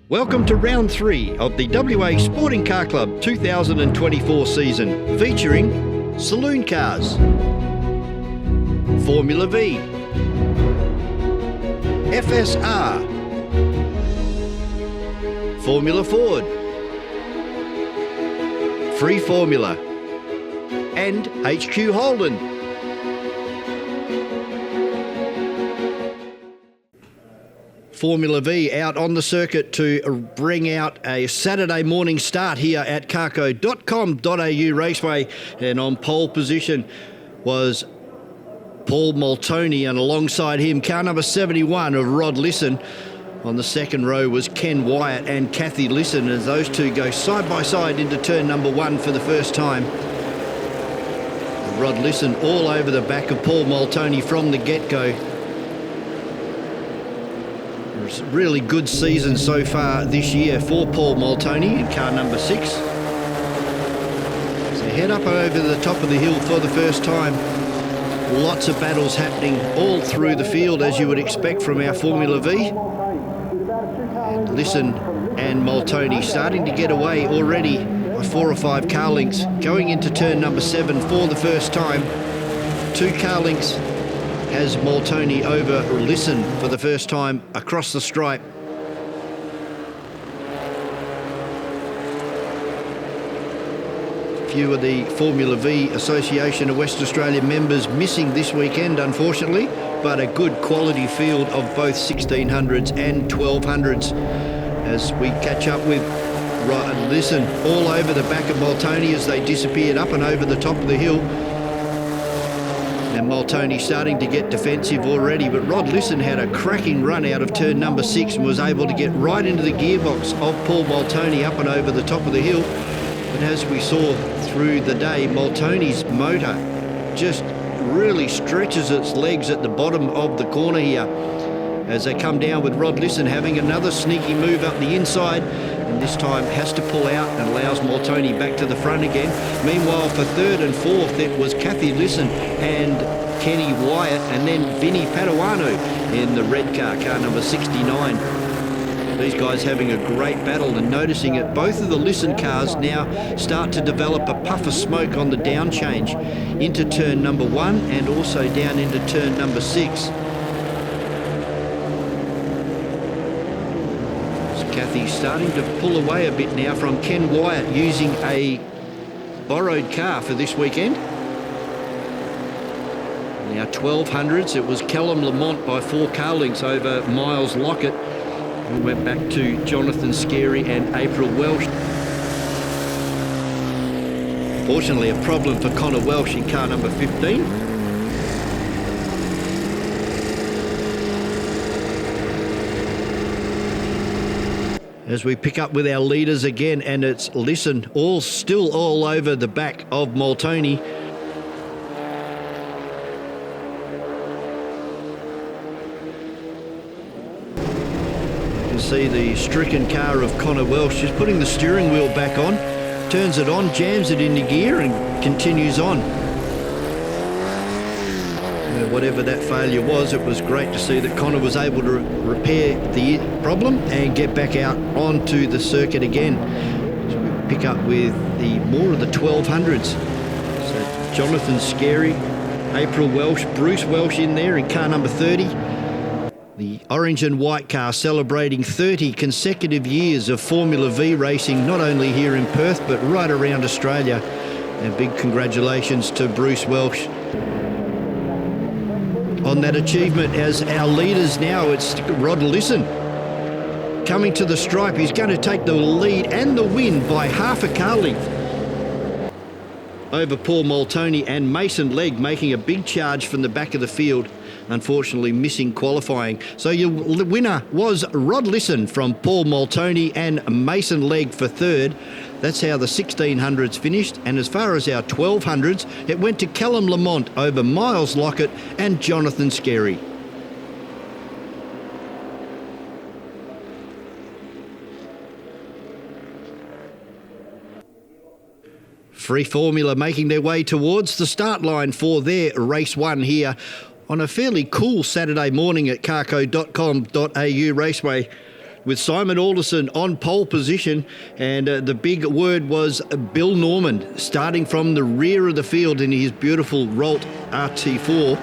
Welcome to round 3 of the WA Sporting Car Club 2024 season, featuring Saloon Cars, Formula V, FSR, Formula Ford, Free Formula, and HQ Holden. Formula V out on the circuit to bring out a Saturday morning start here at carco.com.au Raceway, and on pole position was Paul Moltoni, and alongside him car number 71 of Rod Lisson. On the second row was Ken Wyatt and Kathy Lisson, as those two go side by side into turn number 1 for the first time. Rod Lisson all over the back of Paul Moltoni from the get-go. Really good season so far this year for Paul Moltoni in car number 6. So head up over the top of the hill for the first time. Lots of battles happening all through the field, as you would expect from our Formula V. And Lisson and Moltoni starting to get away already by 4 or 5 car lengths, going into turn number 7 for the first time. 2 car lengths has Moltoni over Lisson for the first time across the stripe. Few of the Formula V Association of West Australia members missing this weekend, unfortunately, but a good quality field of both 1600s and 1200s. As we catch up with Lisson all over the back of Moltoni as they disappeared up and over the top of the hill. And Moltoni starting to get defensive already, but Rod Lisson had a cracking run out of turn number 6 and was able to get right into the gearbox of Paul Moltoni up and over the top of the hill. And as we saw through the day, Moltoni's motor just really stretches its legs at the bottom of the corner here as they come down, with Rod Lisson having another sneaky move up the inside, and this time has to pull out and allows Moltoni back to the front again. Meanwhile, for third and fourth, it was Kathy Lisson and Kenny Wyatt, and then Vinny Paduano in the red car number 69. These guys having a great battle, and noticing it, both of the Lisson cars now start to develop a puff of smoke on the down change into turn number 1 and also down into turn number 6. Kathy starting to pull away a bit now from Ken Wyatt, using a borrowed car for this weekend. Now 1200s, it was Callum Lamont by 4 car lengths over Miles Lockett. We went back to Jonathan Scarey and April Welsh. Fortunately, a problem for Connor Welsh in car number 15. As we pick up with our leaders again, and it's Lisson still all over the back of Moltoni. You can see the stricken car of Connor Welsh just putting the steering wheel back on, turns it on, jams it into gear and continues on. Whatever that failure was, it was great to see that Connor was able to repair the problem and get back out onto the circuit again. So we pick up with more of the 1200s. So Jonathan Scarey, April Welsh, Bruce Welsh in there in car number 30. The orange and white car celebrating 30 consecutive years of Formula V racing, not only here in Perth, but right around Australia. And big congratulations to Bruce Welsh on that achievement. As our leaders now, it's Rod Lisson coming to the stripe. He's going to take the lead and the win by half a car length over Paul Moltoni, and Mason Legg making a big charge from the back of the field, unfortunately missing qualifying. So your winner was Rod Lisson from Paul Moltoni and Mason Legg for third. That's how the 1600s finished. And as far as our 1200s, it went to Callum Lamont over Miles Lockett and Jonathan Scarey. Free Formula making their way towards the start line for their race 1 here on a fairly cool Saturday morning at carco.com.au Raceway. with Simon Alderson on pole position, and the big word was Bill Norman starting from the rear of the field in his beautiful Rolt RT4,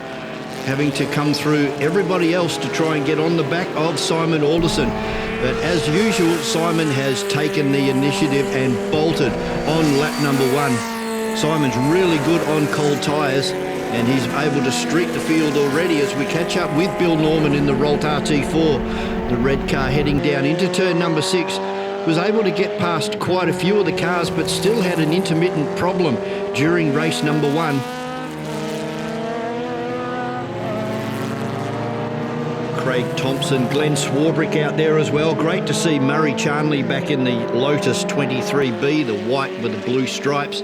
having to come through everybody else to try and get on the back of Simon Alderson. But as usual, Simon has taken the initiative and bolted on lap number 1. Simon's really good on cold tyres, and he's able to streak the field already as we catch up with Bill Norman in the Rolt RT4. The red car heading down into turn number 6 was able to get past quite a few of the cars, but still had an intermittent problem during race number 1. Craig Thompson, Glenn Swarbrick out there as well. Great to see Murray Charnley back in the Lotus 23B, the white with the blue stripes.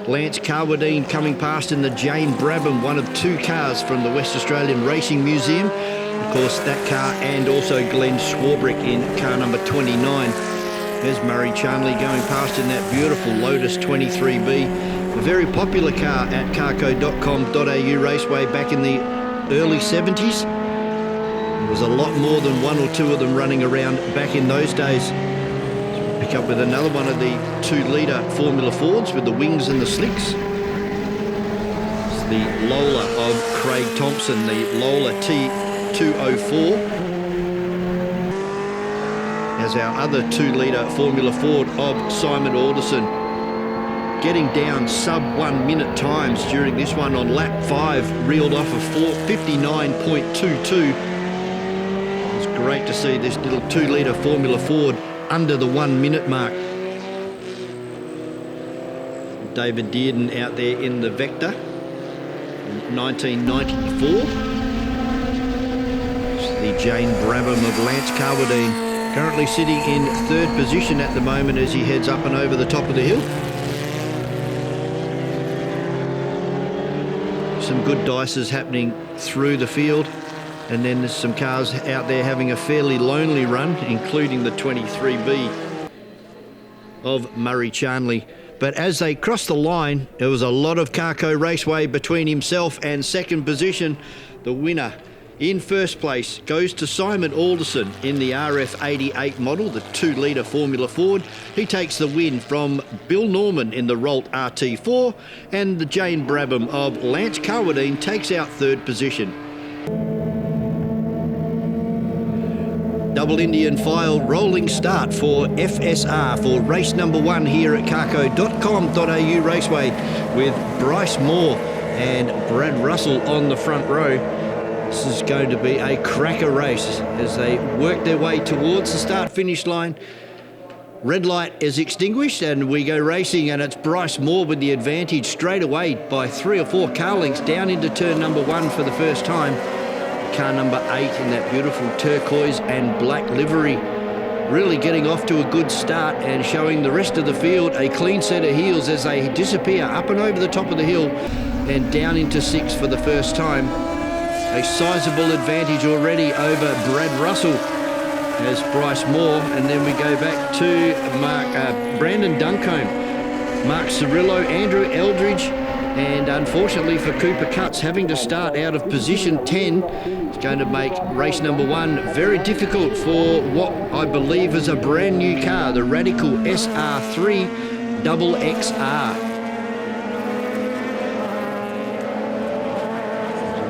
Lance Carwadine coming past in the Jane Brabham, one of 2 cars from the West Australian Racing Museum. Of course, that car, and also Glenn Swarbrick in car number 29. There's Murray Charnley going past in that beautiful Lotus 23B, a very popular car at carco.com.au Raceway back in the early 70s. There was a lot more than 1 or 2 of them running around back in those days. So pick up with another one of the 2-litre Formula Fords with the wings and the slicks. It's the Lola of Craig Thompson, the Lola T204. As our other 2-litre Formula Ford of Simon Alderson, getting down sub 1 minute times during this one on lap 5, reeled off a 59.22. Great to see this little 2-litre Formula Ford under the 1 minute mark. David Dearden out there in the Vector in 1994. It's the Jane Brabham of Lance Carwadine, currently sitting in 3rd position at the moment as he heads up and over the top of the hill. Some good dices happening through the field. And then there's some cars out there having a fairly lonely run, including the 23B of Murray Charnley. But as they crossed the line, there was a lot of Carco Raceway between himself and 2nd position. The winner in 1st place goes to Simon Alderson in the RF88 model, the 2-litre Formula Ford. He takes the win from Bill Norman in the Rolt RT4, and the Jane Brabham of Lance Carwadine takes out 3rd position. Double Indian file rolling start for FSR for race number 1 here at carco.com.au Raceway, with Bryce Moore and Brad Russell on the front row. This is going to be a cracker race as they work their way towards the start-finish line. Red light is extinguished and we go racing, and it's Bryce Moore with the advantage straight away by 3 or 4 car lengths down into turn number 1 for the first time. Car number 8 in that beautiful turquoise and black livery, really getting off to a good start and showing the rest of the field a clean set of heels as they disappear up and over the top of the hill and down into 6th for the first time. A sizable advantage already over Brad Russell as Bryce Moore, and then we go back to Brandon Duncombe, Mark Cirillo, Andrew Eldridge, and unfortunately for Cooper Cutts, having to start out of position 10, it's going to make race number 1 very difficult for what I believe is a brand new car, the Radical SR3 Double XR.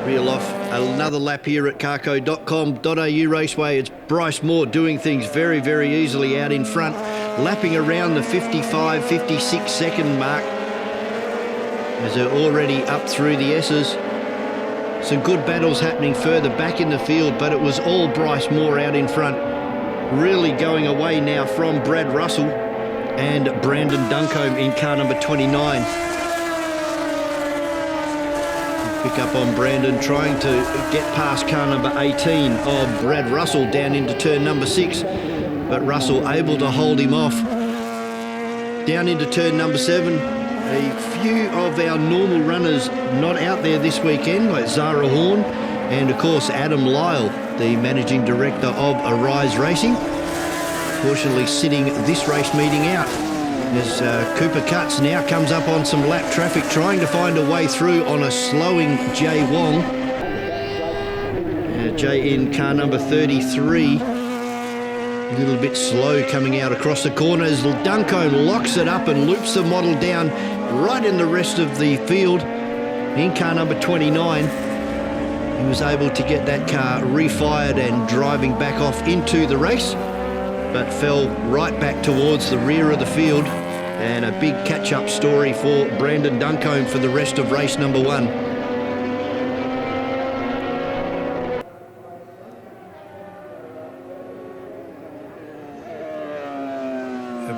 Reel off another lap here at carco.com.au Raceway. It's Bryce Moore doing things very, very easily out in front, lapping around the 55, 56 second mark, as they're already up through the S's. Some good battles happening further back in the field, but it was all Bryce Moore out in front. Really going away now from Brad Russell and Brandon Duncombe in car number 29. Pick up on Brandon, trying to get past car number 18 of Brad Russell down into turn number 6, but Russell able to hold him off. Down into turn number 7, a few of our normal runners not out there this weekend, like Zara Horn and of course Adam Lyle, the managing director of Arise Racing, fortunately sitting this race meeting out. As Cooper Cutts now comes up on some lap traffic, trying to find a way through on a slowing Jay Wong. Jay in car number 33. A little bit slow coming out across the corners. Duncombe locks it up and loops the model down right in the rest of the field. In car number 29, he was able to get that car refired and driving back off into the race, but fell right back towards the rear of the field. And a big catch-up story for Brandon Duncombe for the rest of race number 1.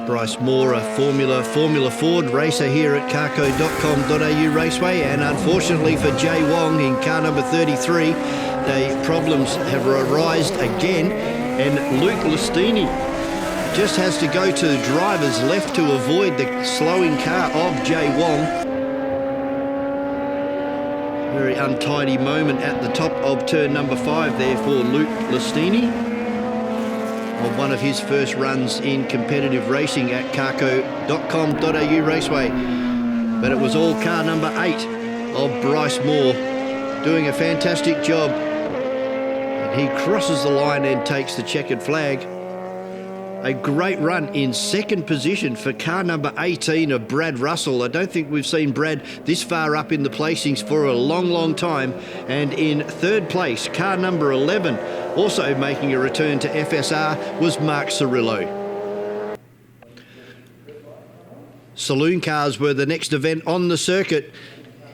Bryce Moore, a Formula Ford racer here at carco.com.au Raceway, and unfortunately for Jay Wong in car number 33, the problems have arisen again, and Luke Listini just has to go to the driver's left to avoid the slowing car of Jay Wong. Very untidy moment at the top of turn number 5 there for Luke Listini, of one of his first runs in competitive racing at carco.com.au Raceway. But it was all car number 8 of Bryce Moore doing a fantastic job. And he crosses the line and takes the checkered flag. A great run in second position for car number 18 of Brad Russell. I don't think we've seen Brad this far up in the placings for a long, long time. And in third place, car number 11, also making a return to FSR, was Mark Cirillo. Saloon Cars were the next event on the circuit,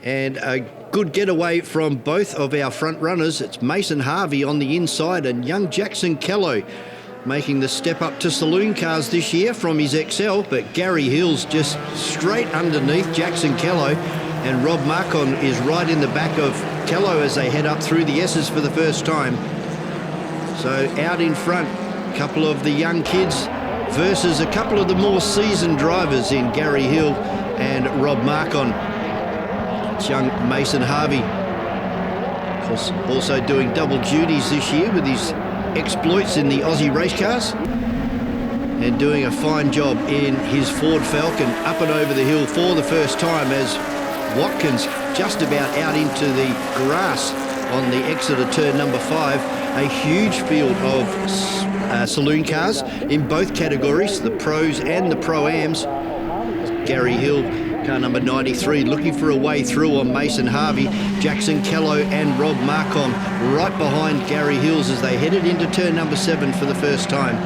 and a good getaway from both of our front runners. It's Mason Harvey on the inside and young Jackson Kello making the step up to Saloon Cars this year from his XL, but Gary Hills just straight underneath Jackson Kello, and Rob Marcon is right in the back of Kello as they head up through the S's for the first time. So out in front, a couple of the young kids versus a couple of the more seasoned drivers in Gary Hill and Rob Marcon. It's young Mason Harvey, of course, also doing double duties this year with his exploits in the Aussie race cars, and doing a fine job in his Ford Falcon up and over the hill for the first time, as Watkins just about out into the grass on the exit of turn number 5. A huge field of Saloon Cars in both categories, the pros and the pro-ams. Gary Hill, car number 93, looking for a way through on Mason Harvey. Jackson Kello and Rob Marcon right behind Gary Hills as they headed into turn number 7 for the first time.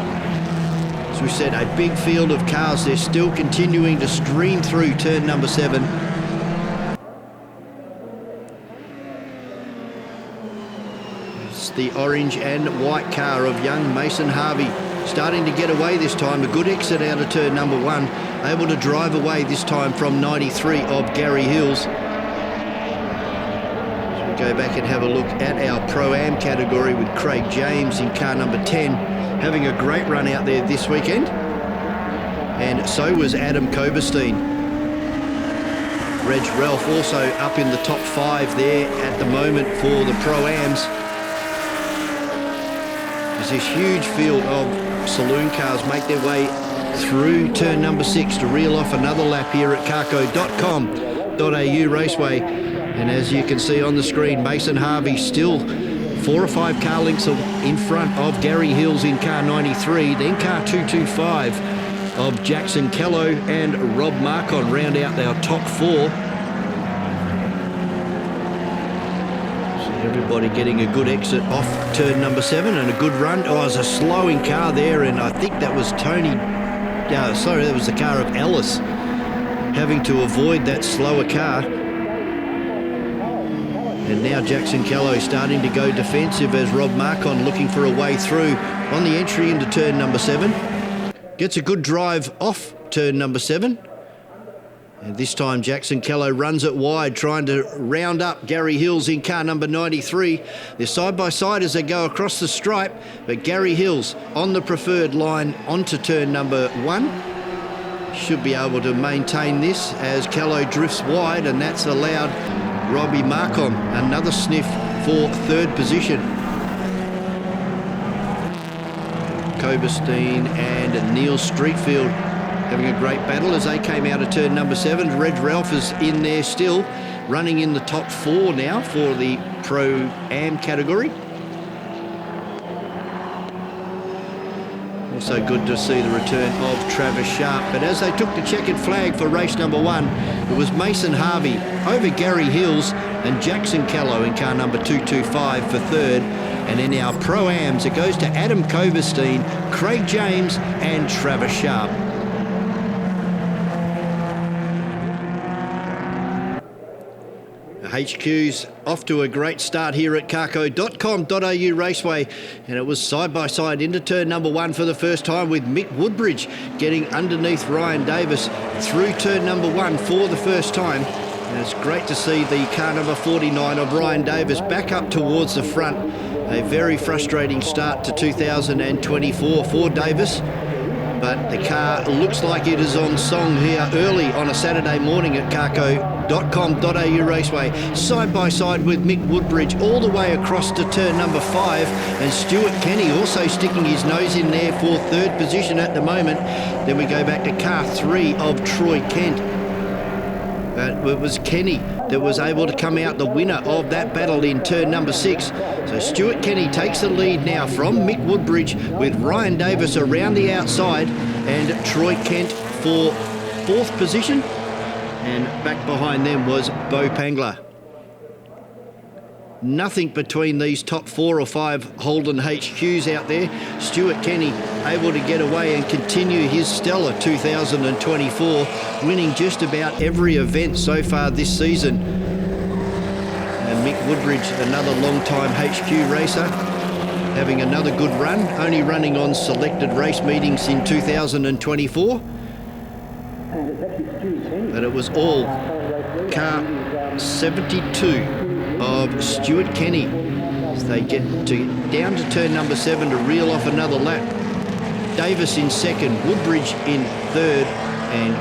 As we said, a big field of cars. They're still continuing to stream through turn number 7. It's the orange and white car of young Mason Harvey, starting to get away this time. A good exit out of turn number 1. Able to drive away this time from 93 of Gary Hills. So we go back and have a look at our Pro-Am category with Craig James in car number 10, having a great run out there this weekend. And so was Adam Koberstein. Reg Ralph also up in the top 5 there at the moment for the Pro-Ams. There's this huge field of Saloon Cars make their way through turn number 6 to reel off another lap here at carco.com.au Raceway. And as you can see on the screen, Mason Harvey still 4 or 5 car lengths in front of Gary Hills in car 93, then car 225 of Jackson Kello and Rob Marcon round out our top 4. Everybody getting a good exit off turn number 7 and a good run. Oh, there's a slowing car there, and I think that was that was the car of Ellis having to avoid that slower car. And now Jackson Kello starting to go defensive as Rob Marcon looking for a way through on the entry into turn number 7. Gets a good drive off turn number 7. And this time Jackson Kello runs it wide, trying to round up Gary Hills in car number 93. They're side by side as they go across the stripe, but Gary Hills on the preferred line onto turn number 1. Should be able to maintain this as Kello drifts wide, and that's allowed Robbie Marcon another sniff for third position. Koberstein and Neil Streetfield having a great battle as they came out of turn number 7. Reg Ralph is in there still, running in the top 4 now for the Pro-Am category. Also good to see the return of Travis Sharp. But as they took the checkered flag for race number 1, it was Mason Harvey over Gary Hills and Jackson Callow in car number 225 for third. And in our Pro-Ams, it goes to Adam Coverstein, Craig James and Travis Sharp. HQ's off to a great start here at carco.com.au Raceway, and it was side-by-side into turn number 1 for the first time, with Mick Woodbridge getting underneath Ryan Davis through turn number 1 for the first time. And it's great to see the car number 49 of Ryan Davis back up towards the front. A very frustrating start to 2024 for Davis, but the car looks like it is on song here early on a Saturday morning at carco.com.au Raceway, side by side with Mick Woodbridge all the way across to turn number 5, and Stuart Kenny also sticking his nose in there for third position at the moment. Then we go back to car 3 of Troy Kent. It was Kenny that was able to come out the winner of that battle in turn number 6. So Stuart Kenny takes the lead now from Mick Woodbridge, with Ryan Davis around the outside and Troy Kent for 4th position. And back behind them was Bo Pangler. Nothing between these top 4 or 5 Holden HQs out there. Stuart Kenny able to get away and continue his stellar 2024, winning just about every event so far this season. And Mick Woodbridge, another long-time HQ racer, having another good run, only running on selected race meetings in 2024. But it was all car 72 of Stuart Kenny as they get down to turn number 7 to reel off another lap. Davis in 2nd, Woodbridge in 3rd, and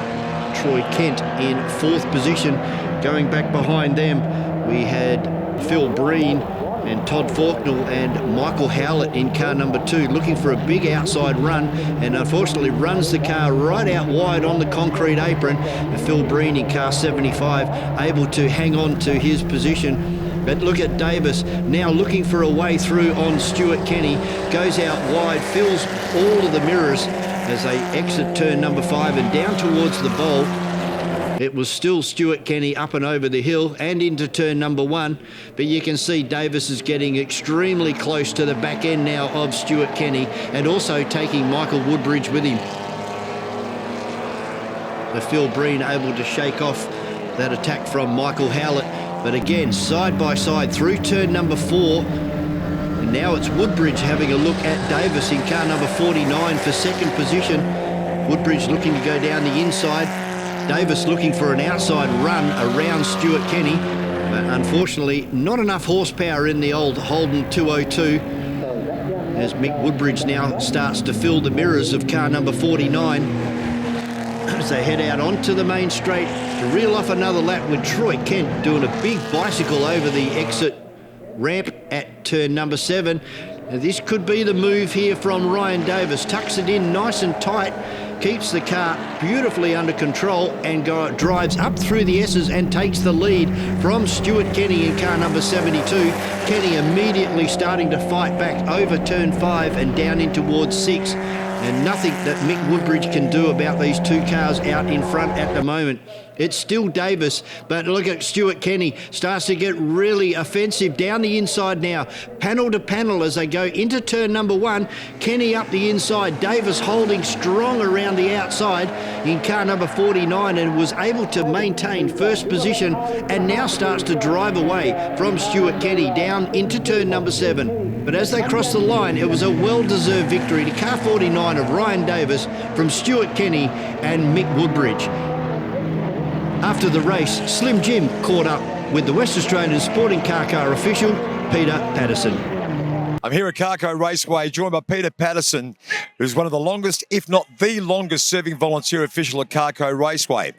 Troy Kent in 4th position. Going back behind them, we had Phil Breen and Todd Faulknell and Michael Howlett in car number 2, looking for a big outside run, and unfortunately runs the car right out wide on the concrete apron. And Phil Breen in car 75 able to hang on to his position. But look at Davis now looking for a way through on Stuart Kenny, goes out wide, fills all of the mirrors as they exit turn number 5 and down towards the bowl. It was still Stuart Kenny up and over the hill and into turn number 1, but you can see Davis is getting extremely close to the back end now of Stuart Kenny, and also taking Michael Woodbridge with him. So Phil Breen able to shake off that attack from Michael Howlett, but again side by side through turn number 4. And now it's Woodbridge having a look at Davis in car number 49 for 2nd position. Woodbridge looking to go down the inside. Davis looking for an outside run around Stuart Kenny, but unfortunately not enough horsepower in the old Holden 202, as Mick Woodbridge now starts to fill the mirrors of car number 49 as they head out onto the main straight to reel off another lap, with Troy Kent doing a big bicycle over the exit ramp at turn number 7. Now this could be the move here from Ryan Davis. Tucks it in nice and tight, keeps the car beautifully under control, and drives up through the S's and takes the lead from Stuart Kenny in car number 72. Kenny immediately starting to fight back over turn 5 and down in towards 6. And nothing that Mick Woodbridge can do about these 2 cars out in front at the moment. It's still Davis, but look at Stuart Kenny. Starts to get really offensive down the inside now. Panel to panel as they go into turn number 1. Kenny up the inside. Davis holding strong around the outside in car number 49, and was able to maintain 1st position, and now starts to drive away from Stuart Kenny down into turn number 7. But as they cross the line, it was a well-deserved victory to car 49 of Ryan Davis from Stuart Kenny and Mick Woodbridge. After the race, Slim Jim caught up with the West Australian Sporting Car official, Peter Paterson. I'm here at Carco Raceway, joined by Peter Paterson, who's one of the longest, if not the longest, serving volunteer official at Carco Raceway.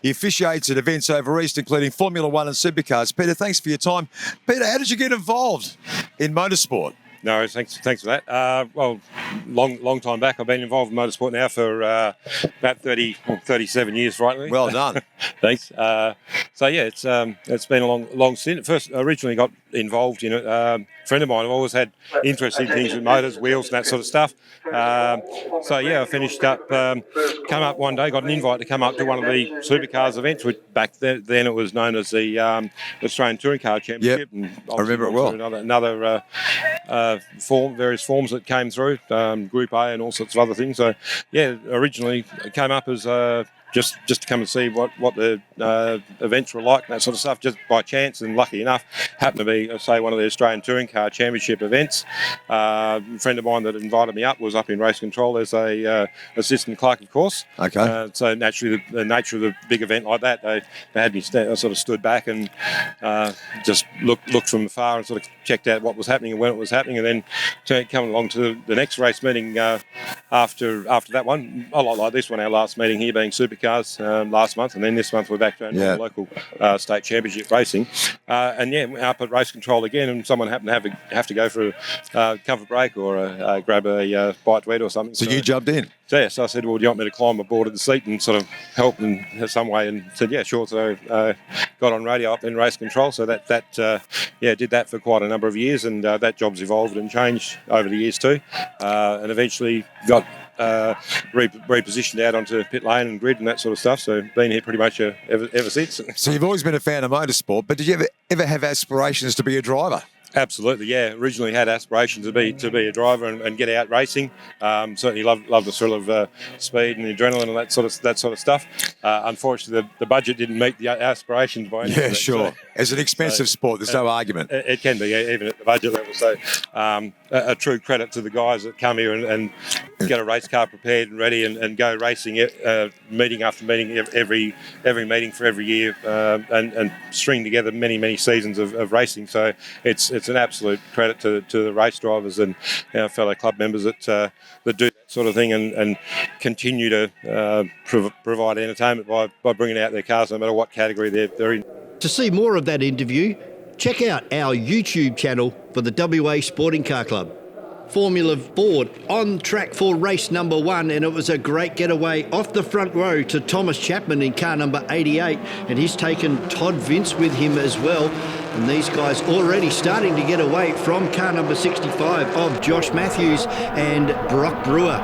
He officiates at events over East, including Formula 1 and Supercars. Peter, thanks for your time. Peter, how did you get involved in motorsport? No, thanks for that. Well, long time back. I've been involved in motorsport now for about 37 years, rightly. Well done. Thanks. So yeah, it's been a long stint. First, originally got involved in it. Friend of mine, I've always had interest in things with motors, wheels, and that sort of stuff. So yeah, I finished up, come up one day, got an invite to come up to one of the Supercars events, which back then it was known as the Australian Touring Car Championship. Yep, And I remember it well. Another various forms that came through, Group A and all sorts of other things. So yeah, originally it came up as just to come and see what the events were like and that sort of stuff, just by chance, and lucky enough happened to be, say, one of the Australian Touring Car Championship events. A friend of mine that invited me up was up in race control as a assistant clerk, of course. Okay. So naturally, the nature of the big event like that, they had me I sort of stood back and just looked from afar and sort of checked out what was happening and when it was happening, and then coming along to the next race meeting after that one, a lot like this one, our last meeting here being Supercars last month, and then this month we're back to our local state championship racing, and yeah, up at race control again, and someone happened to have to go for a comfort break or grab a bite to eat or something. So you jumped in? So yeah, so I said, well, do you want me to climb aboard of the seat and sort of help in some way? And said, yeah, sure. So got on radio up in race control. So that did that for quite a number of years, and that job's evolved and changed over the years too, and eventually got repositioned out onto pit lane and grid and that sort of stuff. So been here pretty much ever since. So you've always been a fan of motorsport, but did you ever have aspirations to be a driver? Absolutely, yeah. Originally had aspirations to be a driver and get out racing. Certainly love the thrill of speed and the adrenaline and that sort of stuff. Unfortunately, the budget didn't meet the aspirations by any Yeah, stretch, sure. so- It's an expensive sport. There's no argument. It can be, even at the budget level. So a true credit to the guys that come here and get a race car prepared and ready and go racing meeting after meeting, every meeting for every year, and string together many seasons of racing. So it's an absolute credit to the race drivers and our fellow club members that do that sort of thing and continue to provide entertainment by bringing out their cars no matter what category they're in. To see more of that interview, check out our YouTube channel for the WA Sporting Car Club. Formula Ford on track for race number 1, and it was a great getaway off the front row to Thomas Chapman in car number 88, and he's taken Todd Vince with him as well. And these guys already starting to get away from car number 65 of Josh Matthews and Brock Brewer,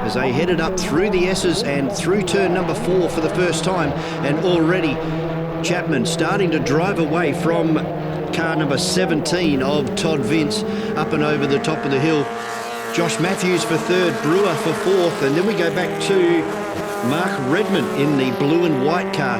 as they headed up through the S's and through turn number 4 for the first time, and already Chapman starting to drive away from car number 17 of Todd Vince up and over the top of the hill. Josh Matthews for third, Brewer for fourth, and then we go back to Mark Redmond in the blue and white car.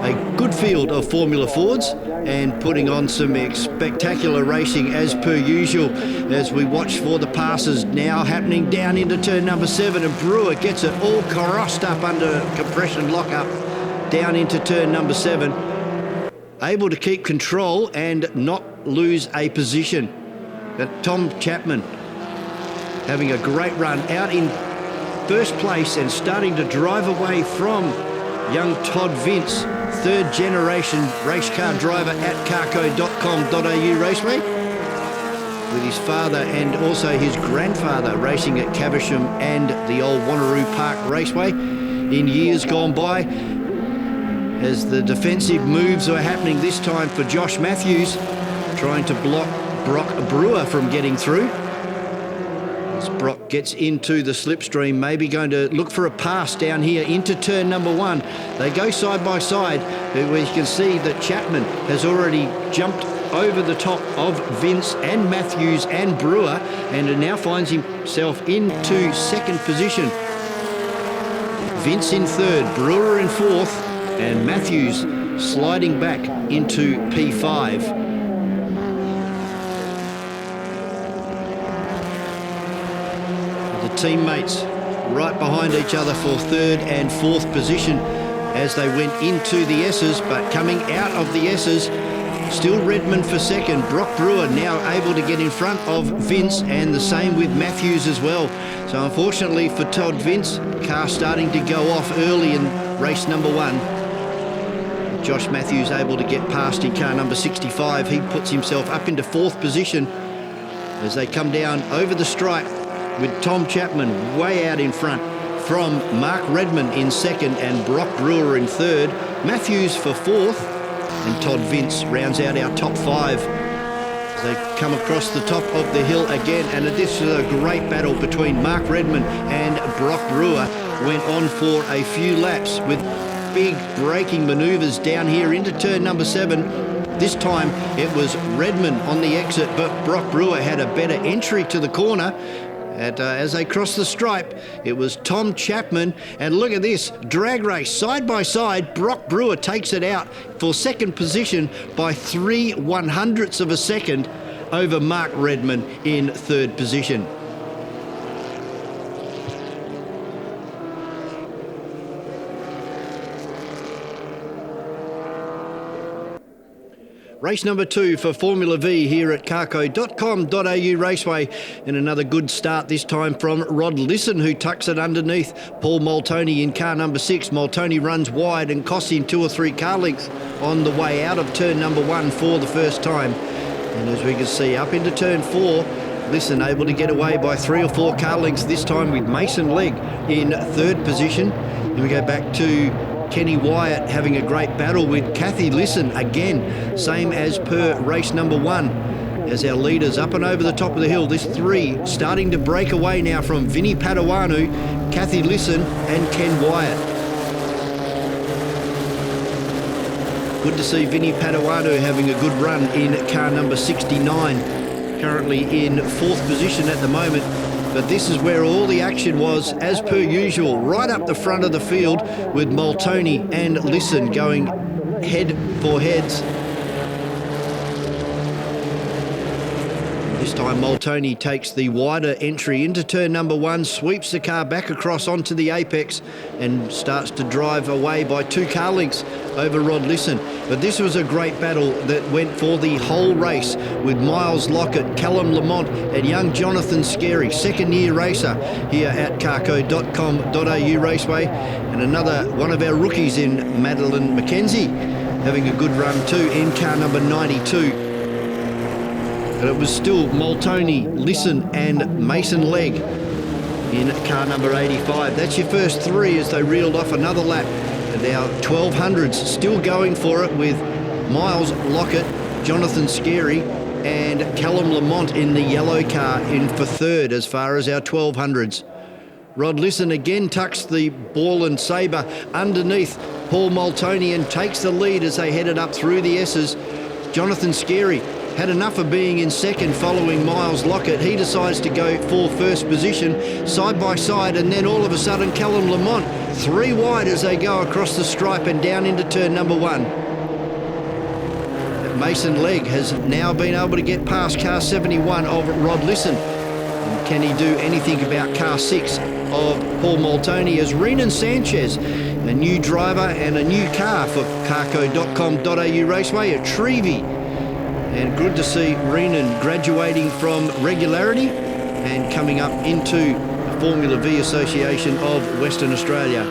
A good field of Formula Fords and putting on some spectacular racing as per usual, as we watch for the passes now happening down into turn number 7, and Brewer gets it all crossed up under compression lockup down into turn number 7. Able to keep control and not lose a position. But Tom Chapman having a great run out in first place and starting to drive away from young Todd Vince, third generation race car driver at carco.com.au Raceway, with his father and also his grandfather racing at Caversham and the old Wanneroo Park Raceway in years gone by. As the defensive moves are happening this time for Josh Matthews, trying to block Brock Brewer from getting through. As Brock gets into the slipstream, maybe going to look for a pass down here into turn number 1. They go side by side, where you can see that Chapman has already jumped over the top of Vince and Matthews and Brewer, and now finds himself into second position. Vince in third, Brewer in fourth, and Matthews sliding back into P5. The teammates right behind each other for third and fourth position as they went into the S's, but coming out of the S's, still Redmond for second. Brock Brewer now able to get in front of Vince, and the same with Matthews as well. So unfortunately for Todd Vince, car starting to go off early in race number 1. Josh Matthews able to get past in car number 65. He puts himself up into fourth position as they come down over the stripe, with Tom Chapman way out in front from Mark Redmond in second and Brock Brewer in third. Matthews for fourth, and Todd Vince rounds out our top 5. They come across the top of the hill again, and this is a great battle between Mark Redmond and Brock Brewer. Went on for a few laps with big braking manoeuvres down here into turn number 7. This time it was Redmond on the exit, but Brock Brewer had a better entry to the corner. As they crossed the stripe, it was Tom Chapman, and look at this, drag race side by side. Brock Brewer takes it out for second position by 3/100ths of a second over Mark Redmond in third position. Race number 2 for Formula V here at carco.com.au Raceway, and another good start this time from Rod Lisson, who tucks it underneath Paul Moltoni in car number 6. Moltoni runs wide and costs him 2 or 3 car lengths on the way out of turn number 1 for the first time. And as we can see, up into turn 4, Lisson able to get away by 3 or 4 car lengths, this time with Mason Legg in third position. Then we go back to Kenny Wyatt having a great battle with Kathy Lisson again, same as per race number 1. As our leaders up and over the top of the hill, this 3 starting to break away now from Vinnie Padawanu, Kathy Lisson and Ken Wyatt. Good to see Vinnie Padawanu having a good run in car number 69, currently in 4th position at the moment. But this is where all the action was, as per usual, right up the front of the field with Moltoni and Lisson going head for heads. This time Moltoni takes the wider entry into turn number 1, sweeps the car back across onto the apex and starts to drive away by 2 car lengths over Rod Lisson. But this was a great battle that went for the whole race with Miles Lockett, Callum Lamont and young Jonathan Scarey, second-year racer here at carco.com.au Raceway. And another one of our rookies in Madeline McKenzie having a good run too in car number 92. But it was still Moltoni, Lisson and Mason Legg in car number 85. That's your first 3 as they reeled off another lap. And our 1200s still going for it with Miles Lockett, Jonathan Scarey and Callum Lamont in the yellow car in for third as far as our 1200s. Rod Lisson again tucks the ball and sabre underneath Paul Moltoni and takes the lead as they headed up through the S's. Jonathan Scarey had enough of being in second following Miles Lockett. He decides to go for first position side by side, and then all of a sudden Callum Lamont 3 wide as they go across the stripe and down into turn number 1. Mason Legg has now been able to get past car 71 of Rod Lisson. And can he do anything about car 6 of Paul Moltoni as Renan Sanchez, a new driver and a new car for carco.com.au Raceway at Trevi. And good to see Renan graduating from regularity and coming up into the Formula V Association of Western Australia.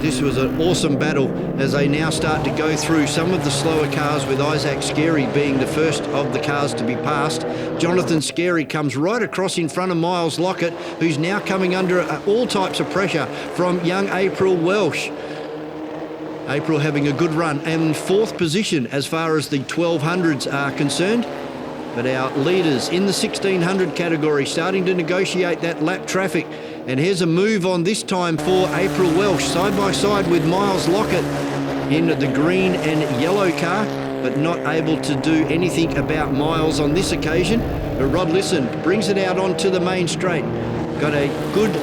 This was an awesome battle as they now start to go through some of the slower cars, with Isaac Scarey being the first of the cars to be passed. Jonathan Scarey comes right across in front of Miles Lockett, who's now coming under all types of pressure from young April Welsh. April having a good run and 4th position as far as the 1200s are concerned. But our leaders in the 1600 category starting to negotiate that lap traffic. And here's a move on this time for April Welsh, side by side with Miles Lockett in the green and yellow car, but not able to do anything about Miles on this occasion. But Rod Lisson brings it out onto the main straight. Got a good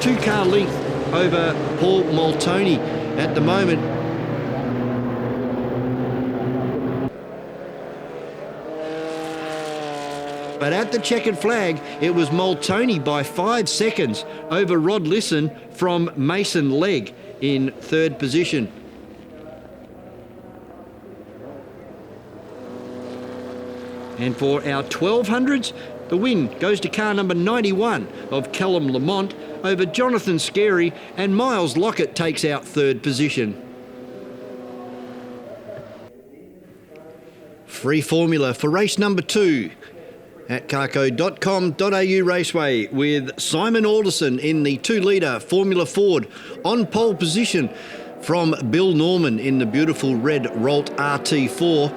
2 car length over Paul Moltoni at the moment. But at the checkered flag, it was Moltoni by 5 seconds over Rod Lisson from Mason Legg in third position. And for our 1200s, the win goes to car number 91 of Callum Lamont over Jonathan Scarey, and Miles Lockett takes out third position. Free formula for race number 2. At carco.com.au Raceway with Simon Alderson in the 2-litre Formula Ford on pole position from Bill Norman in the beautiful red Rolt RT4.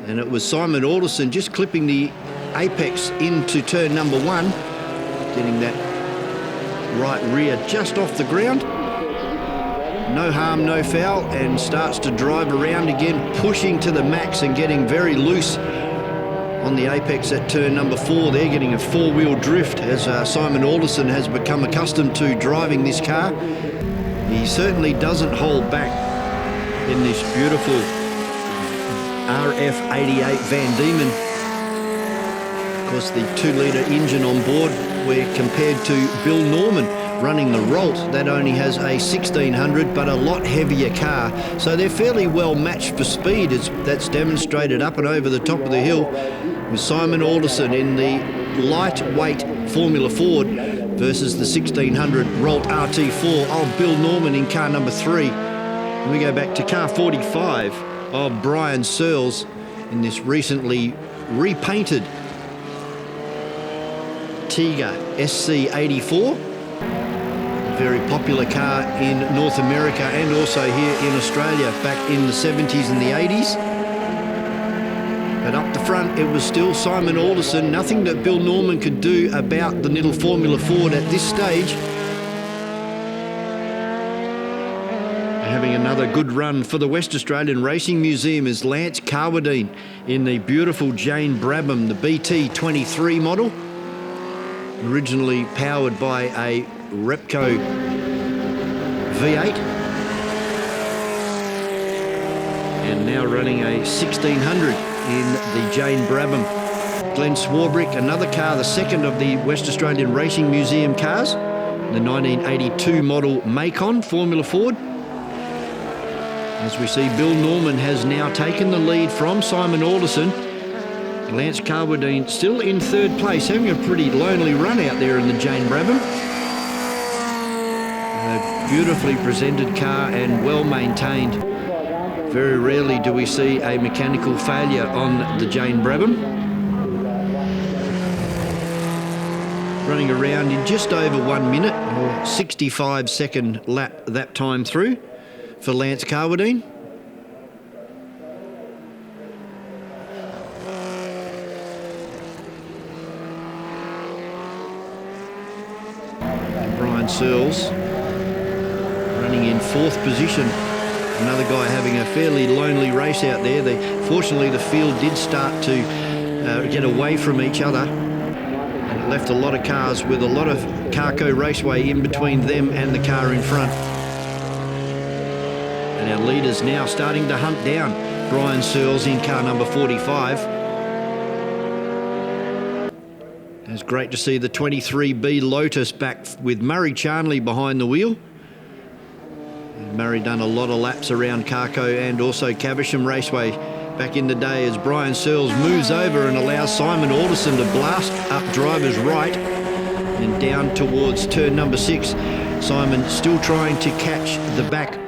And it was Simon Alderson just clipping the apex into turn number 1, getting that right rear just off the ground. No harm, no foul, and starts to drive around again, pushing to the max and getting very loose on the apex at turn number 4. They're getting a 4-wheel drift as Simon Alderson has become accustomed to driving this car. He certainly doesn't hold back in this beautiful RF88 Van Diemen. Of course, the 2-litre engine on board, where compared to Bill Norman running the Rolt, that only has a 1600 but a lot heavier car. So they're fairly well matched for speed, as that's demonstrated up and over the top of the hill, with Simon Alderson in the lightweight Formula Ford versus the 1600 Rolt RT4 of Bill Norman in car number 3. And we go back to car 45 of Brian Searles in this recently repainted Tiga SC84. Very popular car in North America and also here in Australia back in the 70s and the 80s. But up the front, it was still Simon Alderson. Nothing that Bill Norman could do about the little Formula Ford at this stage. Having another good run for the West Australian Racing Museum is Lance Carwadine in the beautiful Jane Brabham, the BT23 model. Originally powered by a Repco V8. And now running a 1600 in the Jane Brabham. Glenn Swarbrick, another car, the second of the West Australian Racing Museum cars, the 1982 model Macon Formula Ford. As we see, Bill Norman has now taken the lead from Simon Alderson. Lance Carwadine still in 3rd place, having a pretty lonely run out there in the Jane Brabham. A beautifully presented car and well maintained. Very rarely do we see a mechanical failure on the Jane Brabham. Running around in just over 1 minute, or 65-second lap that time through for Lance Carwadine. Brian Searles running in 4th position. Another guy having a fairly lonely race out there. Fortunately, the field did start to get away from each other, and it left a lot of cars with a lot of Carco Raceway in between them and the car in front. And our leaders now starting to hunt down Brian Searles in car number 45. It's great to see the 23B Lotus back with Murray Charnley behind the wheel. And Murray done a lot of laps around Carco and also Caversham Raceway back in the day, as Brian Searles moves over and allows Simon Alderson to blast up driver's right and down towards turn number 6. Simon still trying to catch the back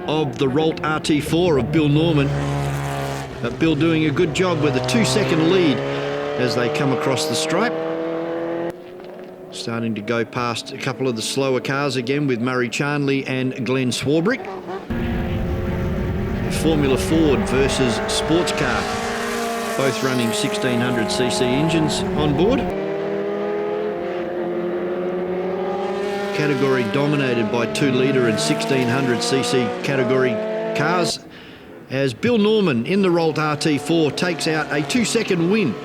of the Rolt RT4 of Bill Norman, but Bill doing a good job with a 2-second lead as they come across the stripe. Starting to go past a couple of the slower cars again with Murray Charnley and Glenn Swarbrick. Formula Ford versus sports car, both running 1600cc engines on board. Category dominated by 2-litre and 1600cc category cars, as Bill Norman in the Rolt RT4 takes out a 2-second win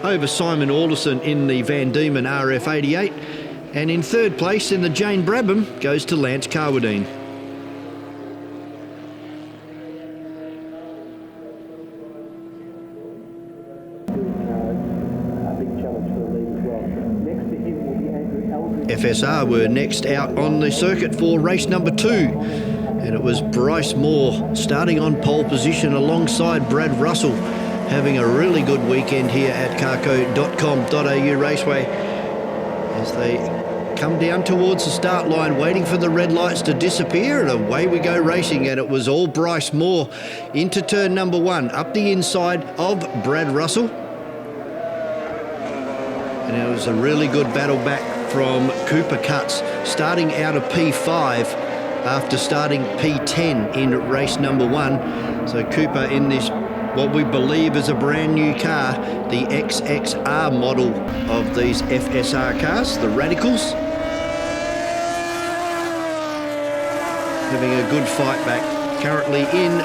over Simon Alderson in the Van Diemen RF88, and in 3rd place in the Jane Brabham goes to Lance Carwadine. FSR were next out on the circuit for race number 2, and it was Bryce Moore starting on pole position alongside Brad Russell, having a really good weekend here at carco.com.au Raceway as they come down towards the start line, waiting for the red lights to disappear, and away we go racing. And it was all Bryce Moore into turn number 1, up the inside of Brad Russell. And it was a really good battle back from Cooper Cutts, starting out of P5 after starting P10 in race number 1. So Cooper in this, what we believe is a brand new car, the XXR model of these FSR cars, the Radicals. Having a good fight back, currently in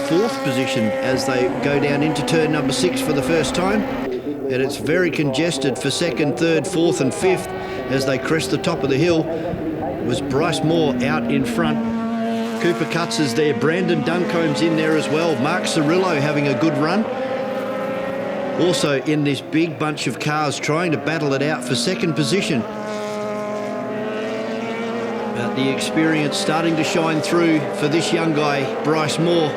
4th position as they go down into turn number 6 for the first time. And it's very congested for 2nd, 3rd, 4th and 5th as they crest the top of the hill. It was Bryce Moore out in front. Cooper Cutts is there. Brandon Duncombe's in there as well. Mark Cirillo having a good run. Also in this big bunch of cars trying to battle it out for 2nd position. But the experience starting to shine through for this young guy, Bryce Moore,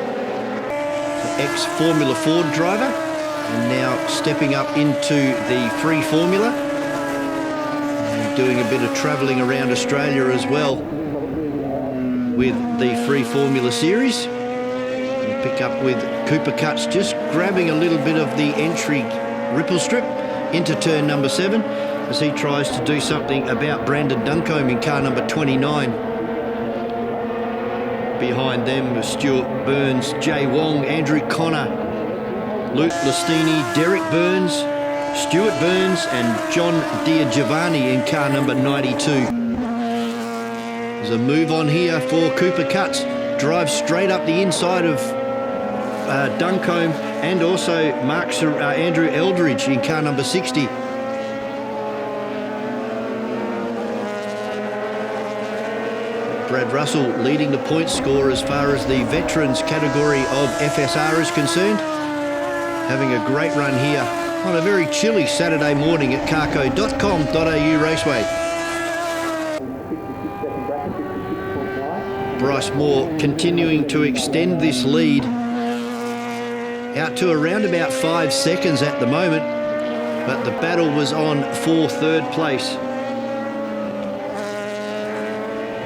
ex-Formula Ford driver, and now stepping up into the free formula and doing a bit of travelling around Australia as well with the free formula series. We'll pick up with Cooper Cutts just grabbing a little bit of the entry ripple strip into turn number 7 as he tries to do something about Brandon Duncombe in car number 29. Behind them were Stuart Burns, Jay Wong, Andrew Connor, Luke Lastini, Derek Burns, Stuart Burns and John Diagiovanni in car number 92. There's a move on here for Cooper Cutts. Drives straight up the inside of Duncombe and also Andrew Eldridge in car number 60. Brad Russell leading the point score as far as the veterans category of FSR is concerned. Having a great run here on a very chilly Saturday morning at carco.com.au Raceway. Bryce Moore continuing to extend this lead out to around about 5 seconds at the moment, but the battle was on for 3rd place.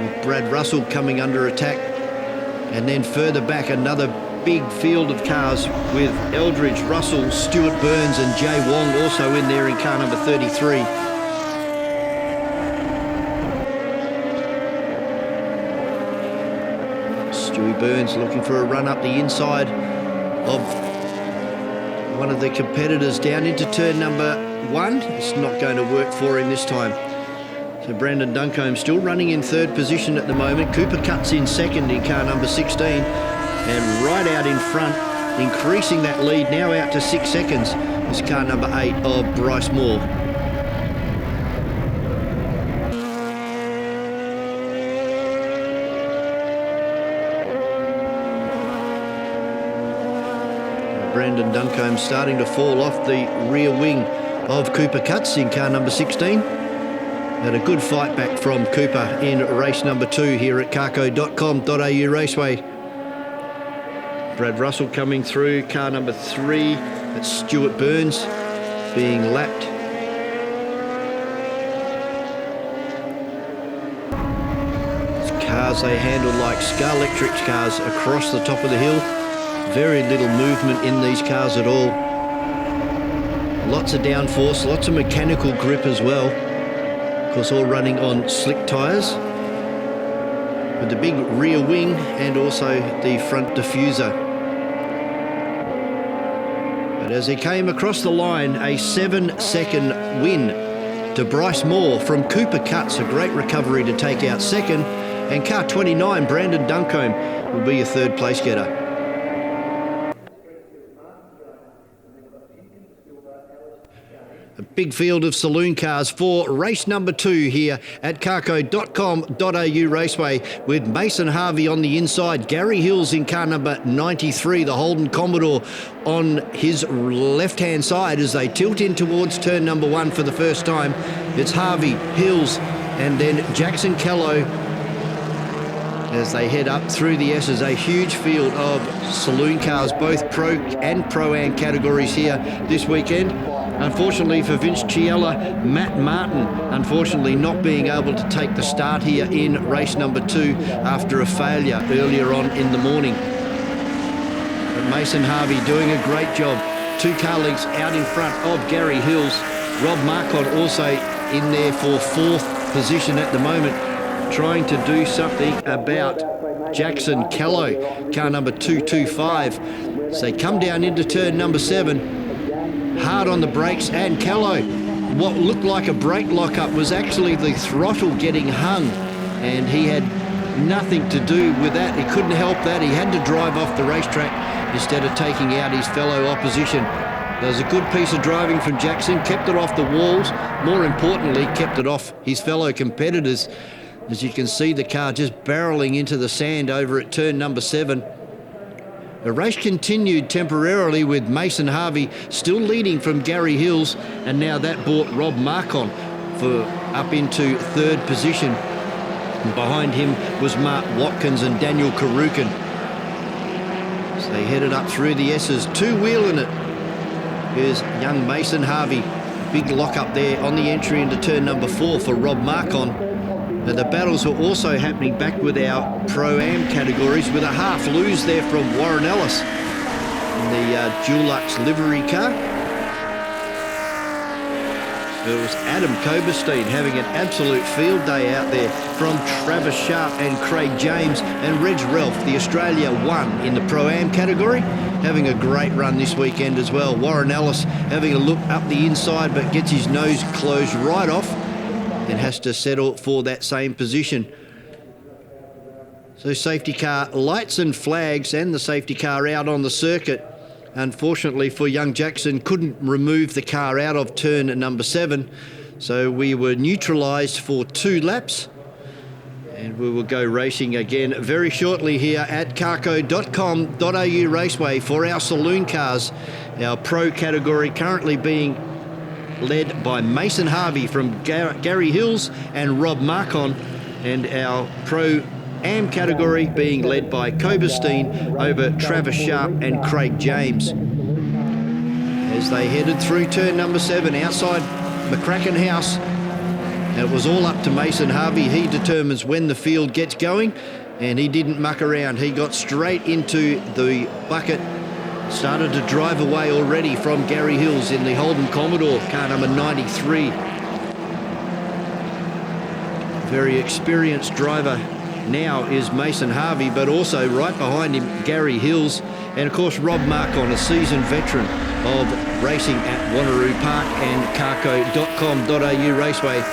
With Brad Russell coming under attack, and then further back another big field of cars with Eldridge, Russell, Stuart Burns and Jay Wong also in there in car number 33. Stewie Burns looking for a run up the inside of one of the competitors down into turn number 1. It's not going to work for him this time. So Brandon Duncombe still running in 3rd position at the moment. Cooper Cutts in 2nd in car number 16. And right out in front, increasing that lead now out to 6 seconds, is car number 8 of Bryce Moore. Brandon Duncombe starting to fall off the rear wing of Cooper Cutts in car number 16. And a good fight back from Cooper in race number 2 here at carco.com.au Raceway. Brad Russell coming through, car number 3. That's Stuart Burns being lapped. These cars they handle like Scarlectrix cars across the top of the hill. Very little movement in these cars at all. Lots of downforce, lots of mechanical grip as well. Of course, all running on slick tyres with the big rear wing and also the front diffuser. But as he came across the line, a 7-second win to Bryce Moore from Cooper Cutts. A great recovery to take out 2nd. And car 29, Brandon Duncombe, will be your 3rd place getter. A big field of saloon cars for race number 2 here at carco.com.au Raceway with Mason Harvey on the inside, Gary Hills in car number 93, the Holden Commodore on his left-hand side as they tilt in towards turn number 1 for the first time. It's Harvey, Hills, and then Jackson Callow as they head up through the S's. A huge field of saloon cars, both Pro and Pro-Am categories here this weekend. Unfortunately for Vince Chiella, Matt Martin unfortunately not being able to take the start here in race number 2 after a failure earlier on in the morning. But Mason Harvey doing a great job. 2 car lengths out in front of Gary Hills. Rob Marcotte also in there for 4th position at the moment. trying to do something about Jackson Callow, car number 225. So they come down into turn number 7, hard on the brakes, and Callow, what looked like a brake lockup was actually the throttle getting hung, and he had nothing to do with that. He couldn't help that. He had to drive off the racetrack instead of taking out his fellow opposition. There was a good piece of driving from Jackson, kept it off the walls, more importantly kept it off his fellow competitors. As you can see, the car just barreling into the sand over at turn number 7. The race continued temporarily with Mason Harvey still leading from Gary Hills, and now that brought Rob Marcon for up into 3rd position. And behind him was Mark Watkins and Daniel Karukin. So they headed up through the S's, two-wheeling it. Here's young Mason Harvey. Big lock up there on the entry into turn number 4 for Rob Marcon. Now the battles were also happening back with our Pro-Am categories, with a half lose there from Warren Ellis in the Dulux livery car. It was Adam Koberstein having an absolute field day out there from Travis Sharp and Craig James, and Reg Ralph, the Australia 1 in the Pro-Am category, having a great run this weekend as well. Warren Ellis having a look up the inside but gets his nose closed right off and has to settle for that same position. So safety car lights and flags, and the safety car out on the circuit. Unfortunately for young Jackson, couldn't remove the car out of turn number 7. So we were neutralised for 2 laps. And we will go racing again very shortly here at carco.com.au Raceway for our Saloon Cars. Our Pro category currently being led by Mason Harvey from Gary Hills and Rob Marcon, and our Pro-Am category being led by Koberstein over Travis Sharp and Craig James. As they headed through turn number 7 outside McCracken House, it was all up to Mason Harvey. He determines when the field gets going, and he didn't muck around. He got straight into the bucket. Started to drive away already from Gary Hills in the Holden Commodore, car number 93. Very experienced driver now is Mason Harvey, but also right behind him, Gary Hills. And of course, Rob Marcon, a seasoned veteran of racing at Wanneroo Park and carco.com.au Raceway.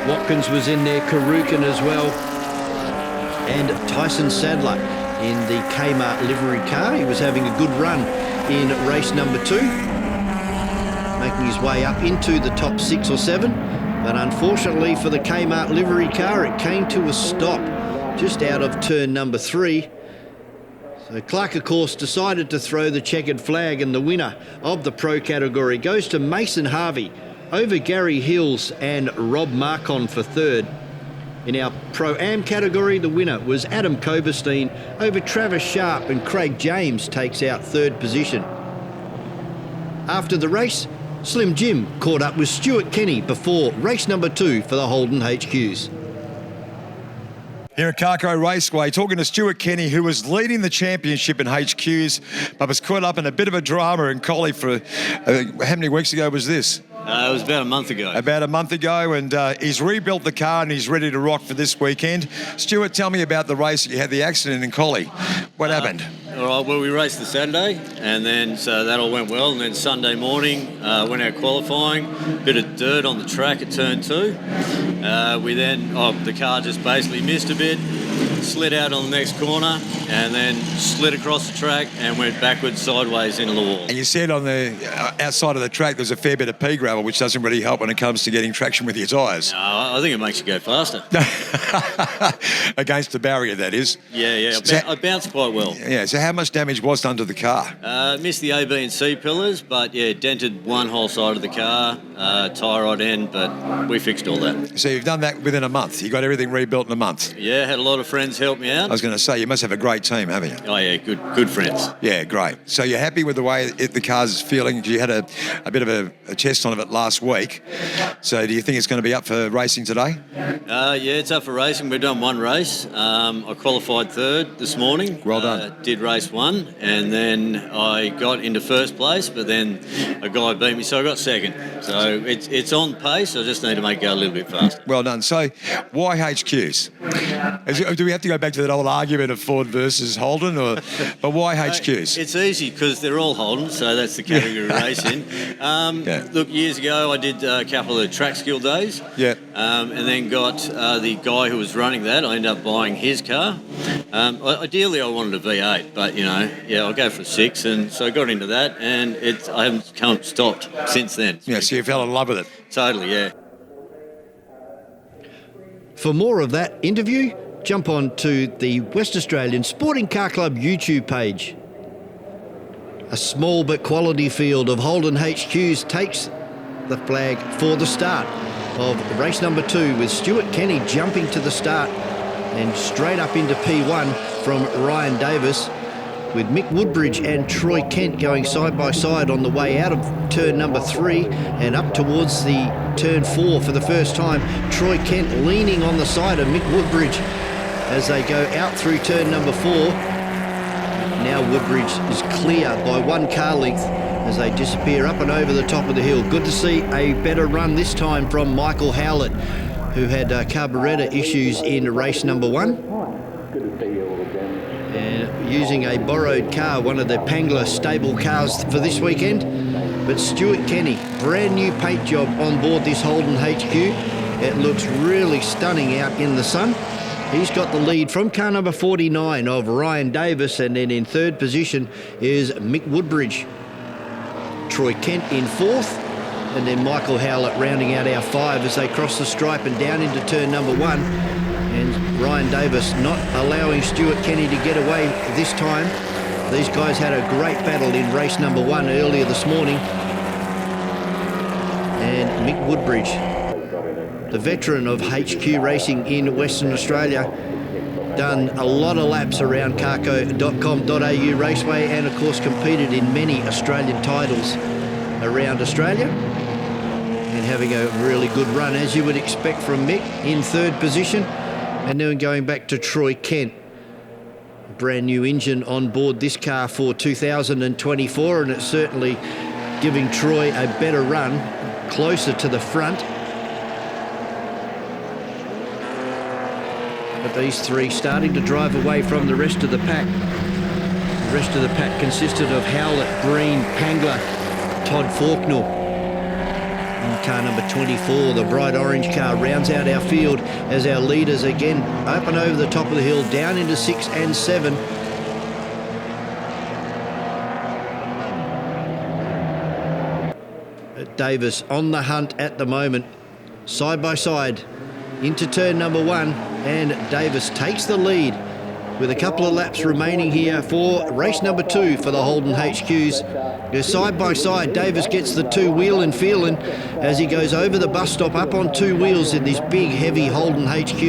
Watkins was in there, Karukin as well, and Tyson Sadler in the Kmart livery car. He was having a good run in race number 2, making his way up into the top 6 or 7. But unfortunately for the Kmart livery car, it came to a stop just out of turn number 3. So Clark, of course, decided to throw the checkered flag, and the winner of the Pro category goes to Mason Harvey over Gary Hills and Rob Marcon for 3rd. In our Pro-Am category, the winner was Adam Koberstein over Travis Sharp, and Craig James takes out 3rd position. After the race, Slim Jim caught up with Stuart Kenny before race number 2 for the Holden HQs. Here at Carco Raceway, talking to Stuart Kenny, who was leading the championship in HQs, but was caught up in a bit of a drama in Collie for, how many weeks ago was this? It was about a month ago. About a month ago, and he's rebuilt the car and he's ready to rock for this weekend. Stuart, tell me about the race. You had the accident in Collie. What happened? All right, well, we raced the Saturday, and then so that all went well. And then Sunday morning, went out qualifying, bit of dirt on the track at turn 2. The car just basically missed a bit, slid out on the next corner, and then slid across the track and went backwards, sideways into the wall. And you said on the outside of the track there's a fair bit of pea gravel, which doesn't really help when it comes to getting traction with your tyres. No, I think it makes you go faster. Against the barrier, that is. Yeah. I bounced quite well. Yeah, so how much damage was done to the car? Missed the A, B and C pillars, but yeah, dented one whole side of the car, tyre rod end, but we fixed all that. So you've done that within a month. You got everything rebuilt in a month. Yeah, had a lot of friends help me out. I was going to say, you must have a great great team, haven't you? Oh yeah, good friends. Yeah, great. So you're happy with the way the car's feeling? You had a bit of a test on of it last week. So do you think it's going to be up for racing today? Yeah, it's up for racing. We've done one race. I qualified third this morning. Well done. Did race one, and then I got into first place, but then a guy beat me, so I got second. So it's on pace. I just need to make it go a little bit faster. Well done. So why HQs? Do we have to go back to that old argument of Ford versus Holden, but why HQs? It's easy because they're all Holden, so that's the category we race in. Look, years ago I did a couple of track skill days. Yeah. And then got the guy who was running that. I ended up buying his car. Ideally I wanted a V8, but I'll go for a 6, and so I got into that, and I haven't stopped since then. Yeah, so you fell in love with it. Totally, yeah. For more of that interview, jump on to the West Australian Sporting Car Club YouTube page. A small but quality field of Holden HQs takes the flag for the start of race number 2, with Stuart Kenny jumping to the start and straight up into P1 from Ryan Davis, with Mick Woodbridge and Troy Kent going side by side on the way out of turn number 3 and up towards the turn 4 for the first time. Troy Kent leaning on the side of Mick Woodbridge as they go out through turn number 4. Now Woodbridge is clear by 1 car length as they disappear up and over the top of the hill. Good to see a better run this time from Michael Howlett, who had carburettor issues in race number 1. Using a borrowed car, one of the Pangler stable cars for this weekend. But Stuart Kenny, brand new paint job on board this Holden HQ. It looks really stunning out in the sun. He's got the lead from car number 49 of Ryan Davis, and then in third position is Mick Woodbridge. Troy Kent in fourth, and then Michael Howlett rounding out our 5 as they cross the stripe and down into turn number 1. And Ryan Davis not allowing Stuart Kenny to get away this time. These guys had a great battle in race number 1 earlier this morning. And Mick Woodbridge, the veteran of HQ racing in Western Australia, done a lot of laps around carco.com.au Raceway, and of course competed in many Australian titles around Australia, and having a really good run, as you would expect from Mick, in third position. And then going back to Troy Kent, brand new engine on board this car for 2024, and it's certainly giving Troy a better run, closer to the front. But these 3 starting to drive away from the rest of the pack. The rest of the pack consisted of Howlett, Green, Pangler, Todd Faulkner. And car number 24, the bright orange car, rounds out our field as our leaders again up and over the top of the hill, down into 6 and 7. Davis on the hunt at the moment, side by side into turn number 1, and Davis takes the lead with a couple of laps remaining here for race number 2 for the Holden HQs. They're side by side. Davis gets the 2 wheel and feeling as he goes over the bus stop up on 2 wheels in this big heavy Holden HQ,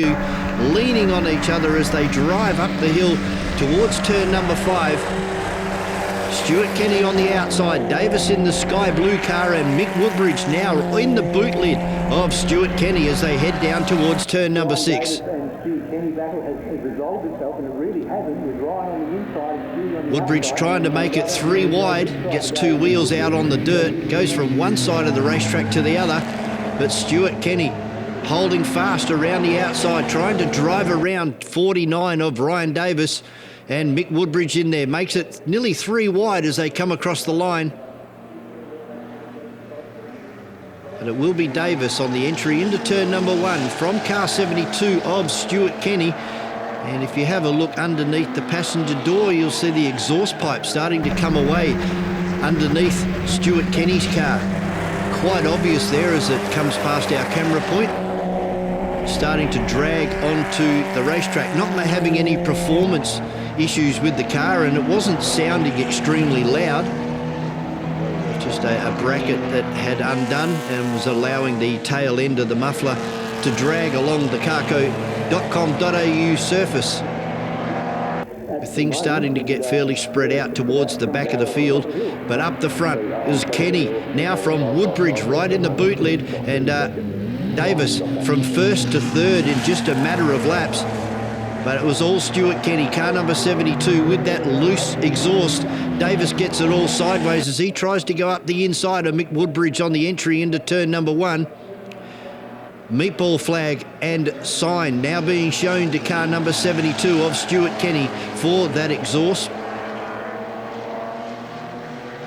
leaning on each other as they drive up the hill towards turn number 5. Stuart Kenny on the outside, Davis in the sky blue car, and Mick Woodbridge now in the boot lid of Stuart Kenny as they head down towards turn number 6. Woodbridge trying to make it 3 wide, gets 2 wheels out on the dirt, goes from one side of the racetrack to the other, but Stuart Kenny holding fast around the outside, trying to drive around 49 of Ryan Davis, and Mick Woodbridge in there makes it nearly 3 wide as they come across the line. And it will be Davis on the entry into turn number 1 from car 72 of Stuart Kenny. And if you have a look underneath the passenger door, you'll see the exhaust pipe starting to come away underneath Stuart Kenny's car. Quite obvious there as it comes past our camera point. Starting to drag onto the racetrack, not having any performance issues with the car, and it wasn't sounding extremely loud. Just a bracket that had undone and was allowing the tail end of the muffler to drag along the carco.com.au surface. Things starting to get fairly spread out towards the back of the field, but up the front is Kenny, now from Woodbridge, right in the boot lid, and Davis from first to third in just a matter of laps. But it was all Stuart Kenny, car number 72, with that loose exhaust. Davis gets it all sideways as he tries to go up the inside of Mick Woodbridge on the entry into turn number 1. Meatball flag and sign now being shown to car number 72 of Stuart Kenny for that exhaust.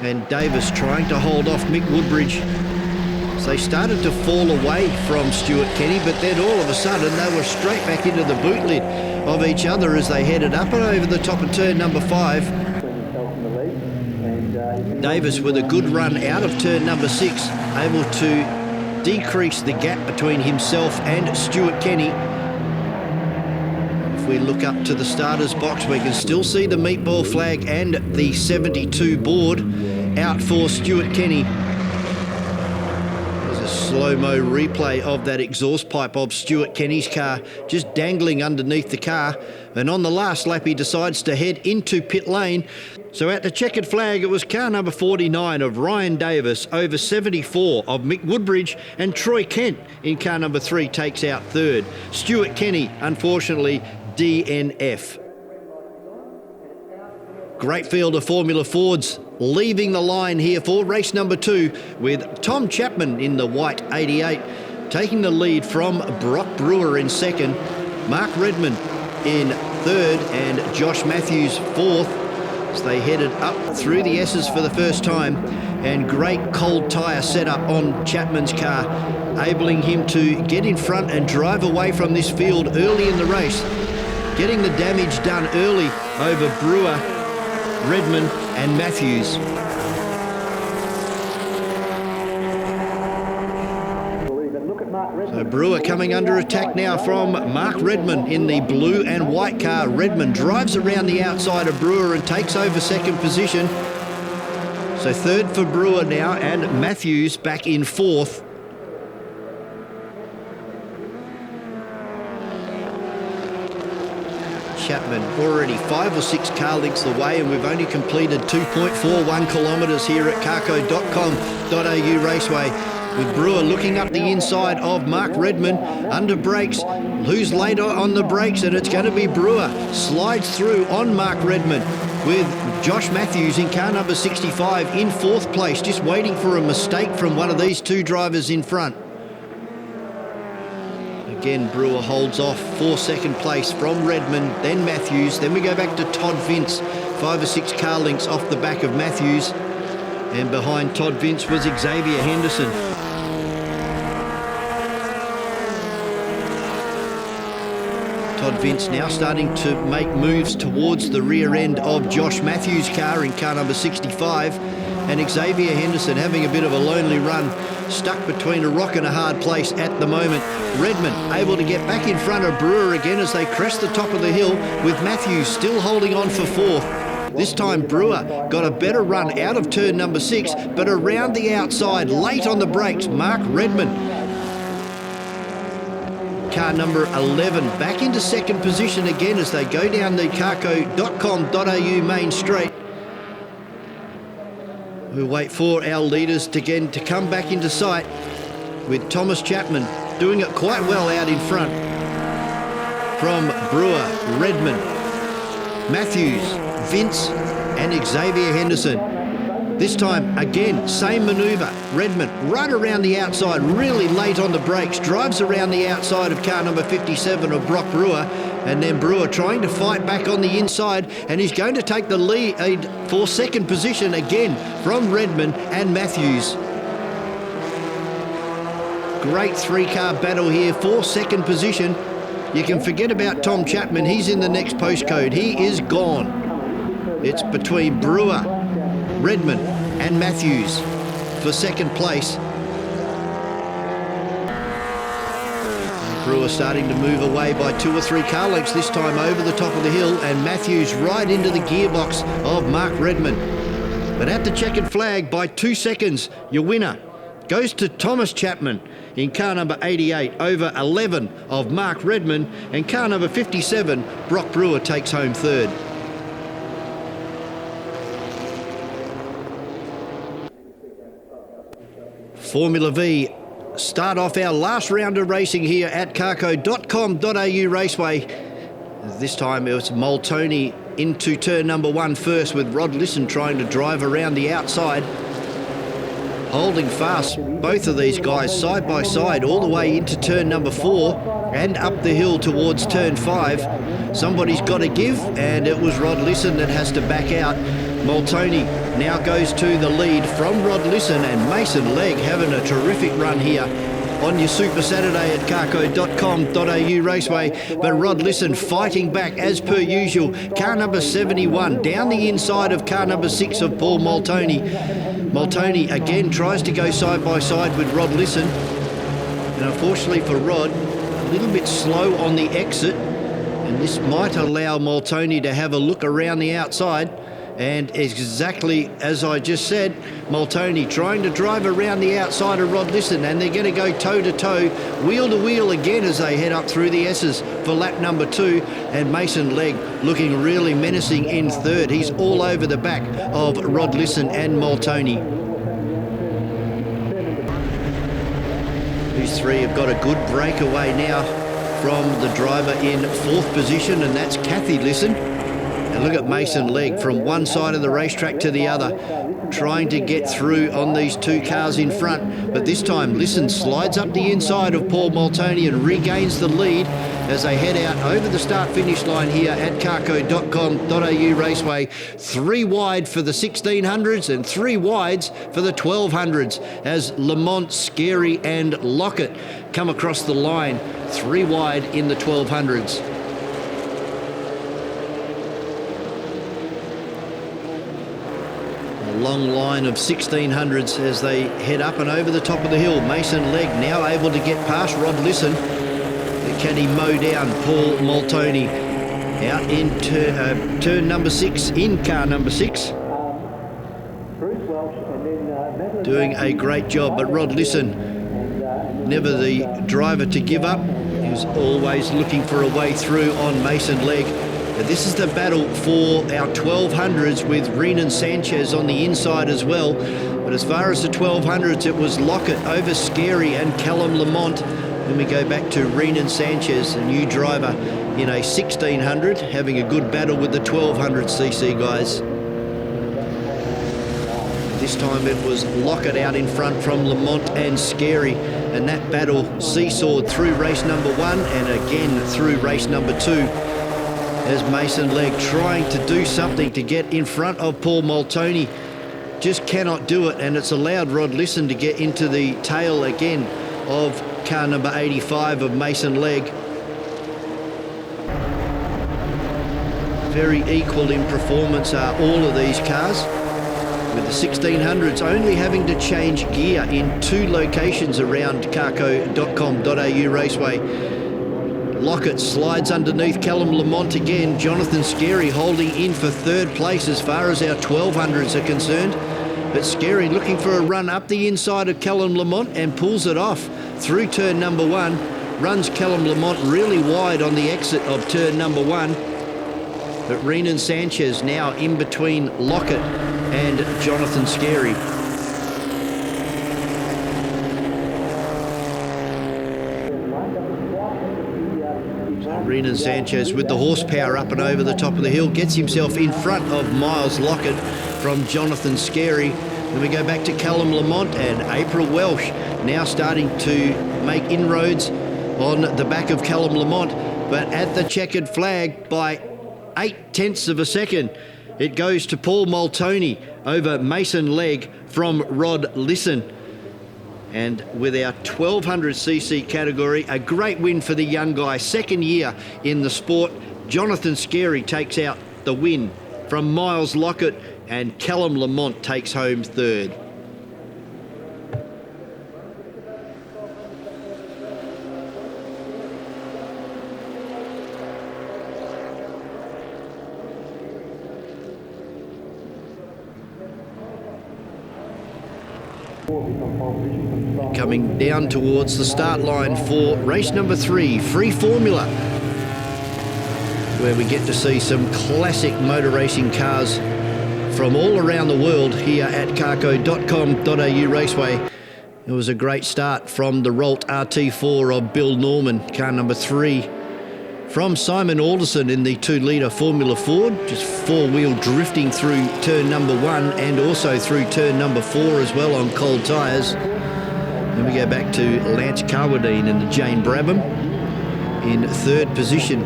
And Davis trying to hold off Mick Woodbridge. So they started to fall away from Stuart Kenny, but then all of a sudden they were straight back into the boot lid of each other as they headed up and over the top of turn number 5. Davis with a good run out of turn number 6, able to decrease the gap between himself and Stuart Kenny. If we look up to the starters box, we can still see the meatball flag and the 72 board out for Stuart Kenny. Slow-mo replay of that exhaust pipe of Stuart Kenny's car just dangling underneath the car, and on the last lap he decides to head into pit lane. So at the checkered flag it was car number 49 of Ryan Davis over 74 of Mick Woodbridge, and Troy Kent in car number 3 takes out third. Stuart Kenny unfortunately DNF. Great field of Formula Fords leaving the line here for race number 2, with Tom Chapman in the white 88 taking the lead from Brock Brewer in second, Mark Redmond in third, and Josh Matthews fourth as they headed up through the S's for the first time. And great cold tyre setup on Chapman's car, enabling him to get in front and drive away from this field early in the race, getting the damage done early over Brewer, Redmond and Matthews. So Brewer coming under attack now from Mark Redmond in the blue and white car. Redmond drives around the outside of Brewer and takes over second position. So third for Brewer now, and Matthews back in fourth. Chapman already 5 or 6 car lengths away, and we've only completed 2.41 kilometres here at carco.com.au Raceway, with Brewer looking up the inside of Mark Redmond under brakes. Who's later on the brakes? And it's going to be Brewer. Slides through on Mark Redmond, with Josh Matthews in car number 65 in fourth place, just waiting for a mistake from one of these two drivers in front. Again, Brewer holds off for second place from Redmond, then Matthews. Then we go back to Todd Vince, 5 or 6 car lengths off the back of Matthews. And behind Todd Vince was Xavier Henderson. Todd Vince now starting to make moves towards the rear end of Josh Matthews' car in car number 65. And Xavier Henderson having a bit of a lonely run, stuck between a rock and a hard place at the moment. Redmond able to get back in front of Brewer again as they crest the top of the hill, with Matthews still holding on for fourth. This time Brewer got a better run out of turn number 6, but around the outside, late on the brakes, Mark Redmond. Car number 11 back into second position again as they go down the carco.com.au main straight. We'll wait for our leaders to come back into sight, with Thomas Chapman doing it quite well out in front. From Brewer, Redmond, Matthews, Vince and Xavier Henderson. This time, again, same manoeuvre. Redmond right around the outside, really late on the brakes, drives around the outside of car number 57 of Brock Brewer, and then Brewer trying to fight back on the inside, and he's going to take the lead for second position again from Redmond and Matthews. Great 3-car battle here for second position. You can forget about Tom Chapman, he's in the next postcode, he is gone. It's between Brewer, Redmond and Matthews for second place. Brewer starting to move away by 2 or 3 car lengths this time over the top of the hill, and Matthews right into the gearbox of Mark Redmond. But at the checkered flag by 2 seconds, your winner goes to Thomas Chapman in car number 88 over 11 of Mark Redmond, and car number 57, Brock Brewer takes home third. Formula V start off our last round of racing here at carco.com.au Raceway. This time it was Moltoni into turn number 1 first, with Rod Lisson trying to drive around the outside. Holding fast, both of these guys side by side all the way into turn number 4 and up the hill towards turn 5. Somebody's got to give, and it was Rod Lisson that has to back out. Moltoni now goes to the lead from Rod Lisson, and Mason Legg having a terrific run here on your Super Saturday at carco.com.au Raceway. But Rod Lisson fighting back as per usual. Car number 71 down the inside of car number 6 of Paul Moltoni. Moltoni again tries to go side by side with Rod Lisson, and unfortunately for Rod, a little bit slow on the exit, and this might allow Moltoni to have a look around the outside. And exactly as I just said, Moltoni trying to drive around the outside of Rod Lisson, and they're going to go toe-to-toe, wheel-to-wheel again as they head up through the S's for lap number 2. And Mason Legg looking really menacing in third. He's all over the back of Rod Lisson and Moltoni. These three have got a good breakaway now from the driver in 4th position, and that's Kathy Lisson. And look at Mason Legg from one side of the racetrack to the other, trying to get through on these 2 cars in front. But this time, Lisson slides up the inside of Paul Moltoni and regains the lead as they head out over the start-finish line here at carco.com.au Raceway. 3 wide for the 1600s and 3 wides for the 1200s as Lamont, Scary and Lockett come across the line. 3 wide in the 1200s. Long line of 1600s as they head up and over the top of the hill. Mason Legg now able to get past Rod Lisson. Can he mow down Paul Moltoni out in turn number 6 in car number 6? Doing a great job, but Rod Lisson, never the driver to give up. He was always looking for a way through on Mason Legg. This is the battle for our 1200s with Renan Sanchez on the inside as well. But as far as the 1200s, it was Lockett over Scary and Callum Lamont. Then we go back to Renan Sanchez, a new driver in a 1600, having a good battle with the 1200cc guys. This time it was Lockett out in front from Lamont and Scary, and that battle seesawed through race number 1 and again through race number 2. As Mason Legg trying to do something to get in front of Paul Moltoni. Just cannot do it, and it's allowed Rod Lisson to get into the tail again of car number 85 of Mason Legg. Very equal in performance are all of these cars, with the 1600s only having to change gear in 2 locations around carco.com.au Raceway. Lockett slides underneath Callum Lamont again. Jonathan Scary holding in for 3rd place as far as our 1200s are concerned. But Scary looking for a run up the inside of Callum Lamont and pulls it off through turn number 1. Runs Callum Lamont really wide on the exit of turn number 1. But Renan Sanchez now in between Lockett and Jonathan Scary. Renan Sanchez with the horsepower up and over the top of the hill gets himself in front of Miles Lockett from Jonathan Scary. Then we go back to Callum Lamont and April Welsh now starting to make inroads on the back of Callum Lamont, but at the checkered flag by 0.8 of a second. It goes to Paul Moltoni over Mason Legg from Rod Lisson. And with our 1200cc category, a great win for the young guy. 2nd year in the sport. Jonathan Scary takes out the win from Miles Lockett, and Callum Lamont takes home 3rd. Coming down towards the start line for race number 3, Free Formula, where we get to see some classic motor racing cars from all around the world here at carco.com.au Raceway. It was a great start from the Rolt RT4 of Bill Norman, car number 3. From Simon Alderson in the 2-litre Formula Ford, just four-wheel drifting through turn number 1 and also through turn number 4 as well on cold tyres. Then we go back to Lance Carwadine and the Jane Brabham in 3rd position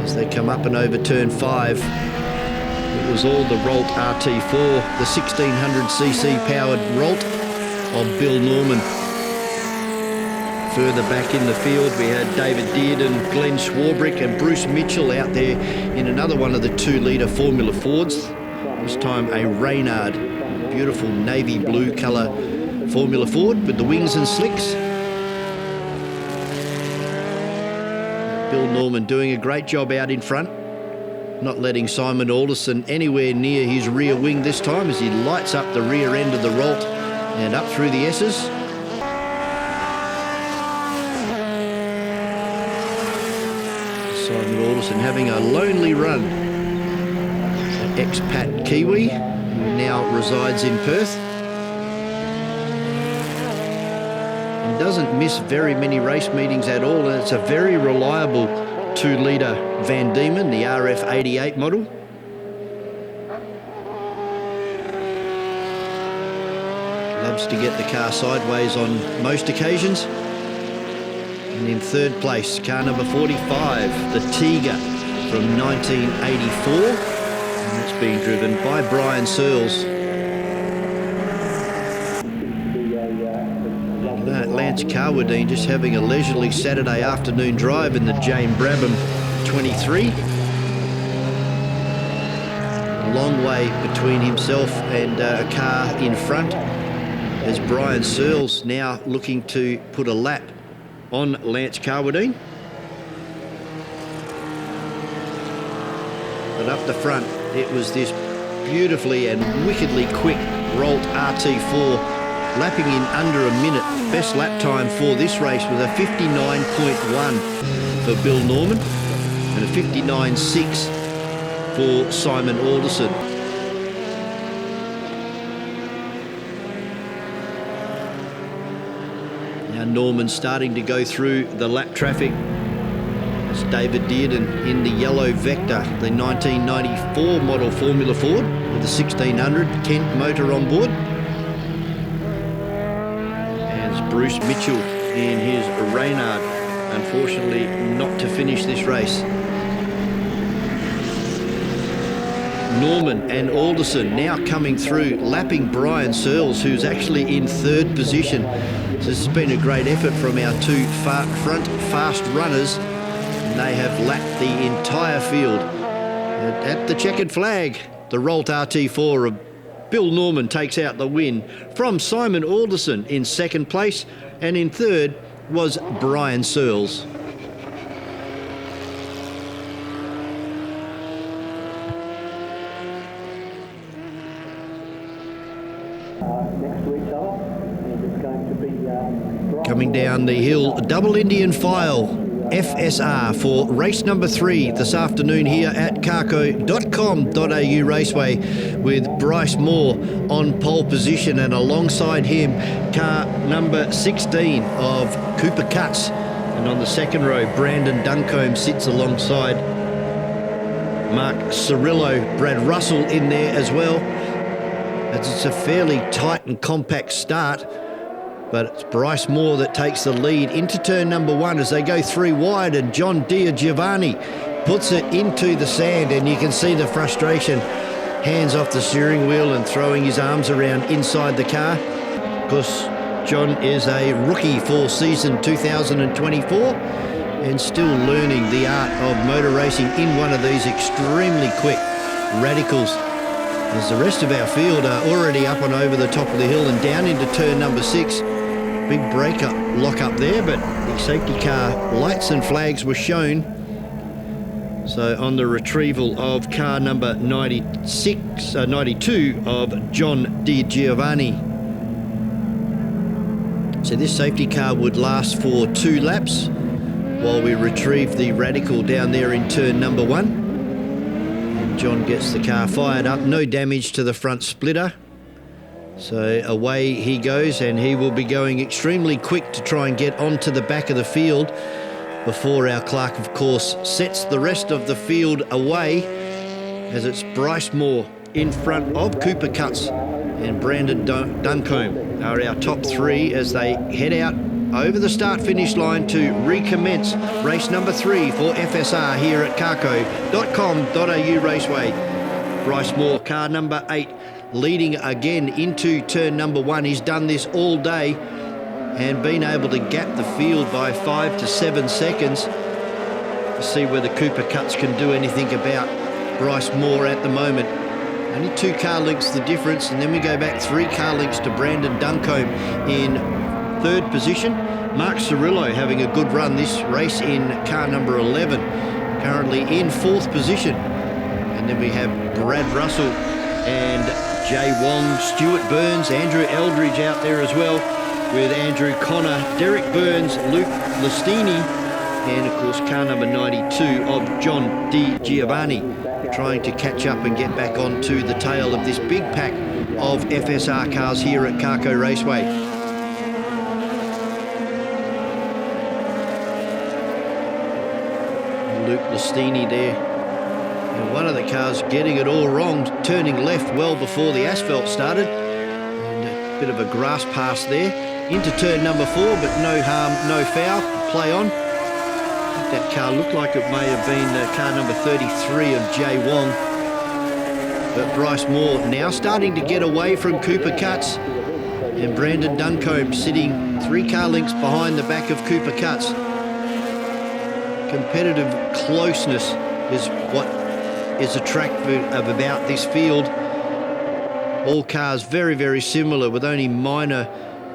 as they come up and over turn 5. It was all the Rolt RT4, the 1600cc powered Rolt of Bill Norman. Further back in the field, we had David Dearden, Glenn Swarbrick and Bruce Mitchell out there in another one of the 2-litre Formula Fords. This time a Reynard, beautiful navy blue colour Formula Ford with the wings and slicks. Bill Norman doing a great job out in front, not letting Simon Alderson anywhere near his rear wing this time as he lights up the rear end of the Rolt and up through the S's. Simon Alderson having a lonely run. Expat Kiwi who now resides in Perth. And doesn't miss very many race meetings at all, and it's a very reliable 2-litre Van Diemen, the RF88 model. Loves to get the car sideways on most occasions. And in 3rd place, car number 45, the Tiga from 1984. And it's being driven by Brian Searles. Lance Carwadine just having a leisurely Saturday afternoon drive in the Jane Brabham 23. A long way between himself and a car in front, as Brian Searles now looking to put a lap on Lance Carwadine. But up the front, it was this beautifully and wickedly quick Rolt RT4 lapping in under a minute. Best lap time for this race was a 59.1 for Bill Norman and a 59.6 for Simon Alderson. Now Norman starting to go through the lap traffic. It's David Dearden in the yellow Vector, the 1994 model Formula Ford with the 1600 Kent motor on board. Bruce Mitchell in his Reynard, unfortunately not to finish this race. Norman and Alderson now coming through, lapping Brian Searles, who's actually in 3rd position. So this has been a great effort from our 2 front fast runners, and they have lapped the entire field. At the checkered flag, the Rolt RT4 of Bill Norman takes out the win from Simon Alderson in 2nd place, and in 3rd was Brian Searles. Coming down the hill, double Indian file FSR for race number 3 this afternoon here at carco.com.au Raceway, with Bryce Moore on pole position, and alongside him car number 16 of Cooper Cutts, and on the 2nd row Brandon Duncombe sits alongside Mark Cirillo. Brad Russell in there as well, as it's a fairly tight and compact start. But it's Bryce Moore that takes the lead into turn number 1 as they go 3 wide, and John Giovanni puts it into the sand, and you can see the frustration. Hands off the steering wheel and throwing his arms around inside the car. Of course, John is a rookie for season 2024 and still learning the art of motor racing in one of these extremely quick radicals. As the rest of our field are already up and over the top of the hill and down into turn number 6. Big break-up lock up there, but the safety car lights and flags were shown. So on the retrieval of car number 92 of John Giovanni. So this safety car would last for 2 laps while we retrieve the radical down there in turn number 1. And John gets the car fired up, no damage to the front splitter. So away he goes, and he will be going extremely quick to try and get onto the back of the field before our clerk, of course, sets the rest of the field away, as it's Bryce Moore in front of Cooper Cutts and Brandon Duncombe are our top three as they head out over the start-finish line to recommence race number 3 for FSR here at carco.com.au Raceway. Bryce Moore, car number 8, leading again into turn number 1. He's done this all day and been able to gap the field by 5 to 7 seconds to see whether Cooper Cutts can do anything about Bryce Moore at the moment. Only 2 car lengths the difference, and then we go back 3 car lengths to Brandon Duncombe in 3rd position. Mark Cirillo having a good run this race in car number 11, currently in 4th position. And then we have Brad Russell and Jay Wong, Stuart Burns, Andrew Eldridge out there as well, with Andrew Connor, Derek Burns, Luke Listini, and of course car number 92 of John Di Giovanni, trying to catch up and get back onto the tail of this big pack of FSR cars here at Carco Raceway. Luke Listini there, and one of the cars getting it all wrong, turning left well before the asphalt started, and a bit of a grass pass there into turn number 4, but no harm, no foul, play on. That car looked like it may have been car number 33 of Jay Wong. But Bryce Moore now starting to get away from Cooper Cutts, and Brandon Duncombe sitting 3 car lengths behind the back of Cooper Cutts. Competitive closeness is what is attractive about this field. All cars very, very similar, with only minor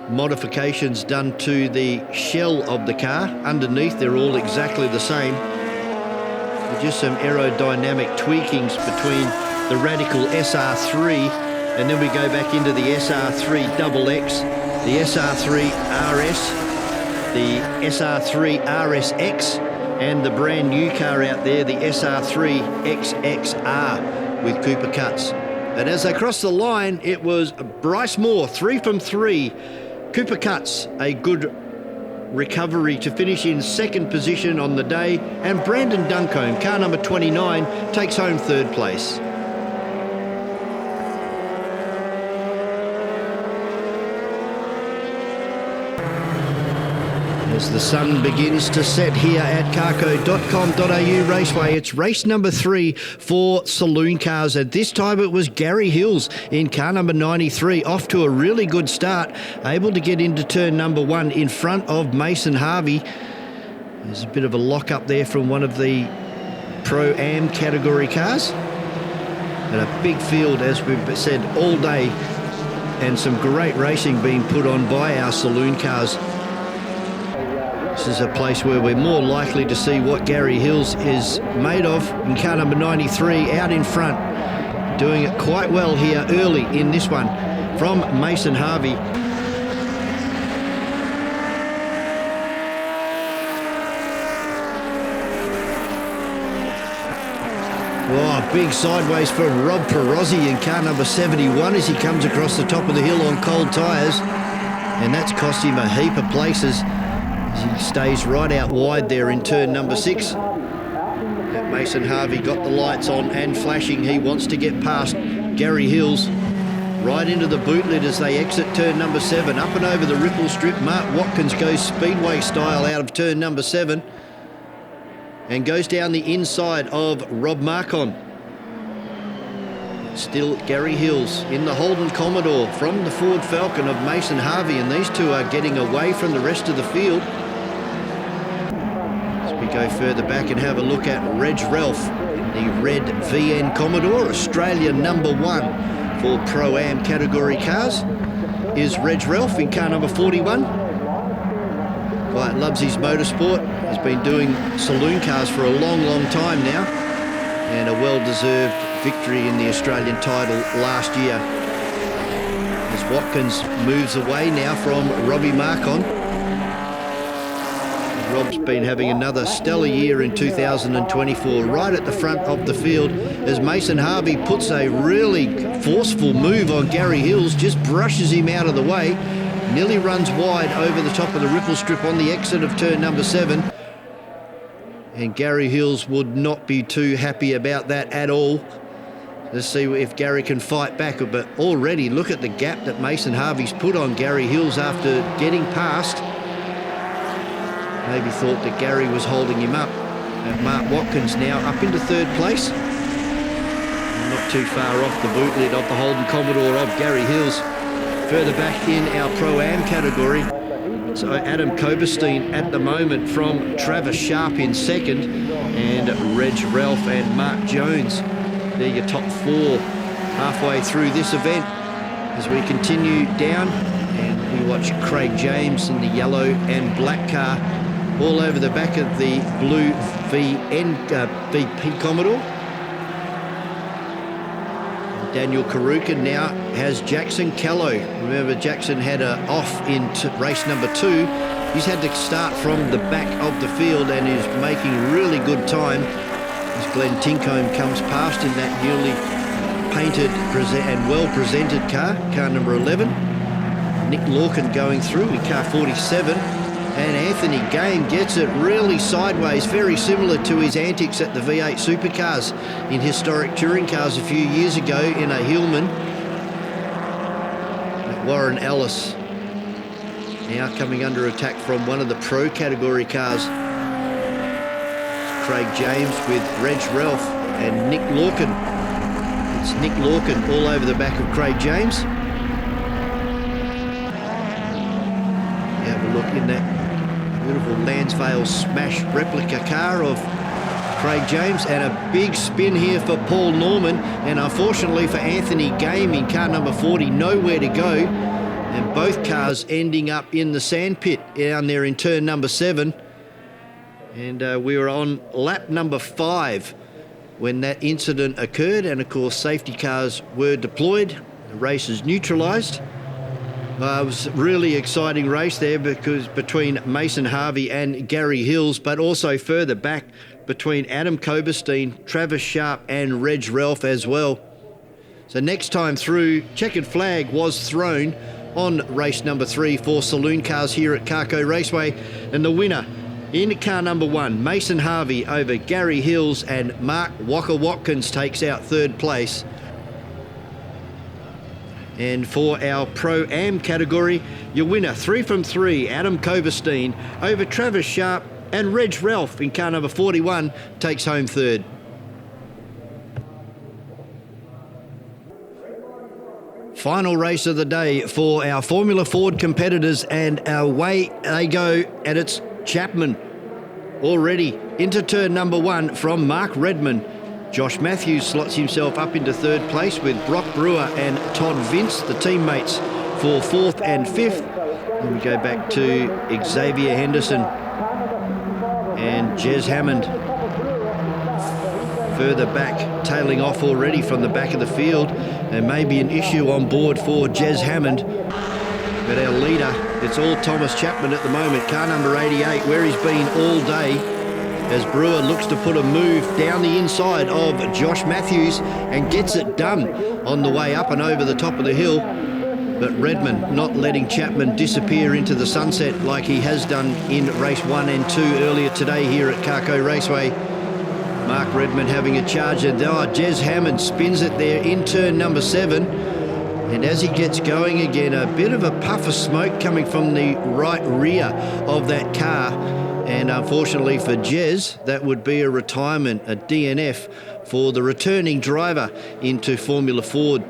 modifications done to the shell of the car. Underneath, they're all exactly the same, with just some aerodynamic tweakings between the Radical SR3, and then we go back into the SR3 XX, the SR3 RS, the SR3 RSX, and the brand new car out there, the SR3 XXR with Cooper Cutts. But as they crossed the line, it was Bryce Moore, 3 from 3. Cooper Cutts, a good recovery to finish in 2nd position on the day, and Brandon Duncombe, car number 29, takes home 3rd place. As the sun begins to set here at carco.com.au Raceway, it's race number 3 for Saloon Cars, and this time it was Gary Hills in car number 93, off to a really good start, able to get into turn number 1 in front of Mason Harvey. There's a bit of a lock up there from one of the Pro-Am category cars, and a big field, as we've said, all day, and some great racing being put on by our Saloon Cars. This is a place where we're more likely to see what Gary Hills is made of in car number 93, out in front, doing it quite well here early in this one from Mason Harvey. Oh, big sideways for Rob Perozzi in car number 71 as he comes across the top of the hill on cold tyres, and that's cost him a heap of places. He stays right out wide there in turn number 6. Mason Harvey got the lights on and flashing. He wants to get past Gary Hills right into the bootlet as they exit turn number 7. Up and over the ripple strip, Mark Watkins goes speedway style out of turn number 7 and goes down the inside of Rob Marcon. Still Gary Hills in the Holden Commodore from the Ford Falcon of Mason Harvey, and these two are getting away from the rest of the field. As we go further back and have a look at Reg Ralph, the red VN Commodore, Australia number 1 for Pro-Am category cars, is Reg Ralph in car number 41. Quite loves his motorsport, has been doing Saloon Cars for a long, long time now, and a well-deserved victory in the Australian title last year. As Watkins moves away now from Robbie Marcon. Rob's been having another stellar year in 2024, right at the front of the field as Mason Harvey puts a really forceful move on Gary Hills, just brushes him out of the way, nearly runs wide over the top of the ripple strip on the exit of turn number 7. And Gary Hills would not be too happy about that at all. Let's see if Gary can fight back. But already, look at the gap that Mason Harvey's put on Gary Hills after getting past. Maybe thought that Gary was holding him up. And Mark Watkins now up into 3rd place. Not too far off the boot lid of the Holden Commodore of Gary Hills. Further back in our Pro-Am category. So Adam Koberstein at the moment from Travis Sharp in 2nd, and Reg Ralph and Mark Jones. They're your top 4 halfway through this event as we continue down, and we watch Craig James in the yellow and black car all over the back of the blue VP Commodore. Daniel Karuka now has Jackson Callow. Remember, Jackson had a off in race number 2. He's had to start from the back of the field and is making really good time as Glenn Tincombe comes past in that newly painted and well-presented car number 11. Nick Lorcan going through in car 47. And Anthony Game gets it really sideways, very similar to his antics at the V8 Supercars in historic touring cars a few years ago in a Hillman. Warren Ellis now coming under attack from one of the pro category cars. Craig James with Reg Ralph and Nick Lorcan. It's Nick Lorcan all over the back of Craig James. Have a look in that beautiful Lansvale Smash replica car of Craig James, and a big spin here for Paul Norman, and unfortunately for Anthony Game in car number 40, nowhere to go, and both cars ending up in the sandpit down there in turn number 7. And we were on lap number 5 when that incident occurred, and of course safety cars were deployed, the race is neutralised. It was a really exciting race there because between Mason Harvey and Gary Hills, but also further back between Adam Koberstein, Travis Sharp and Reg Ralph as well. So next time through, checkered flag was thrown on race number 3 for Saloon Cars here at Carco Raceway, and the winner in car number 1, Mason Harvey over Gary Hills, and Mark Walker Watkins takes out 3rd place. And for our Pro-Am category, your winner, 3 from 3, Adam Koberstein over Travis Sharp, and Reg Ralph in car number 41 takes home 3rd. Final race of the day for our Formula Ford competitors, and away they go, and it's Chapman already into turn number 1 from Mark Redman. Josh Matthews slots himself up into 3rd place with Brock Brewer and Todd Vince, the teammates, for 4th and 5th. And we go back to Xavier Henderson and Jez Hammond further back, tailing off already from the back of the field. There may be an issue on board for Jez Hammond, but our leader, it's all Thomas Chapman at the moment, car number 88, where he's been all day, as Brewer looks to put a move down the inside of Josh Matthews and gets it done on the way up and over the top of the hill. But Redman not letting Chapman disappear into the sunset like he has done in race 1 and 2 earlier today here at Carco Raceway. Mark Redman having a charge, and Jez Hammond spins it there in turn number 7. And as he gets going again, a bit of a puff of smoke coming from the right rear of that car. And unfortunately for Jez, that would be a retirement, a DNF for the returning driver into Formula Ford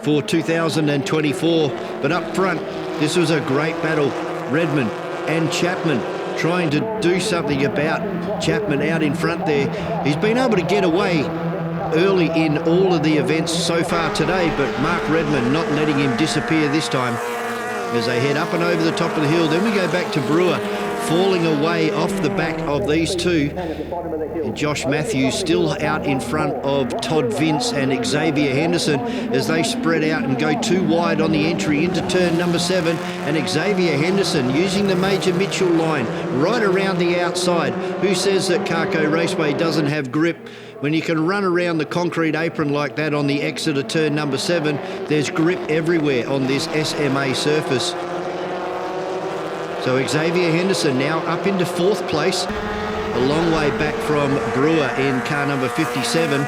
for 2024. But up front, this was a great battle. Redman and Chapman trying to do something about Chapman out in front there. He's been able to get away early in all of the events so far today, but Mark Redman not letting him disappear this time as they head up and over the top of the hill. Then we go back to Brewer falling away off the back of these two. And Josh Matthews still out in front of Todd Vince and Xavier Henderson as they spread out and go too wide on the entry into turn number 7. And Xavier Henderson using the Major Mitchell line right around the outside. Who says that Carco Raceway doesn't have grip? When you can run around the concrete apron like that on the exit of turn number 7, there's grip everywhere on this SMA surface. So Xavier Henderson now up into 4th place, a long way back from Brewer in car number 57.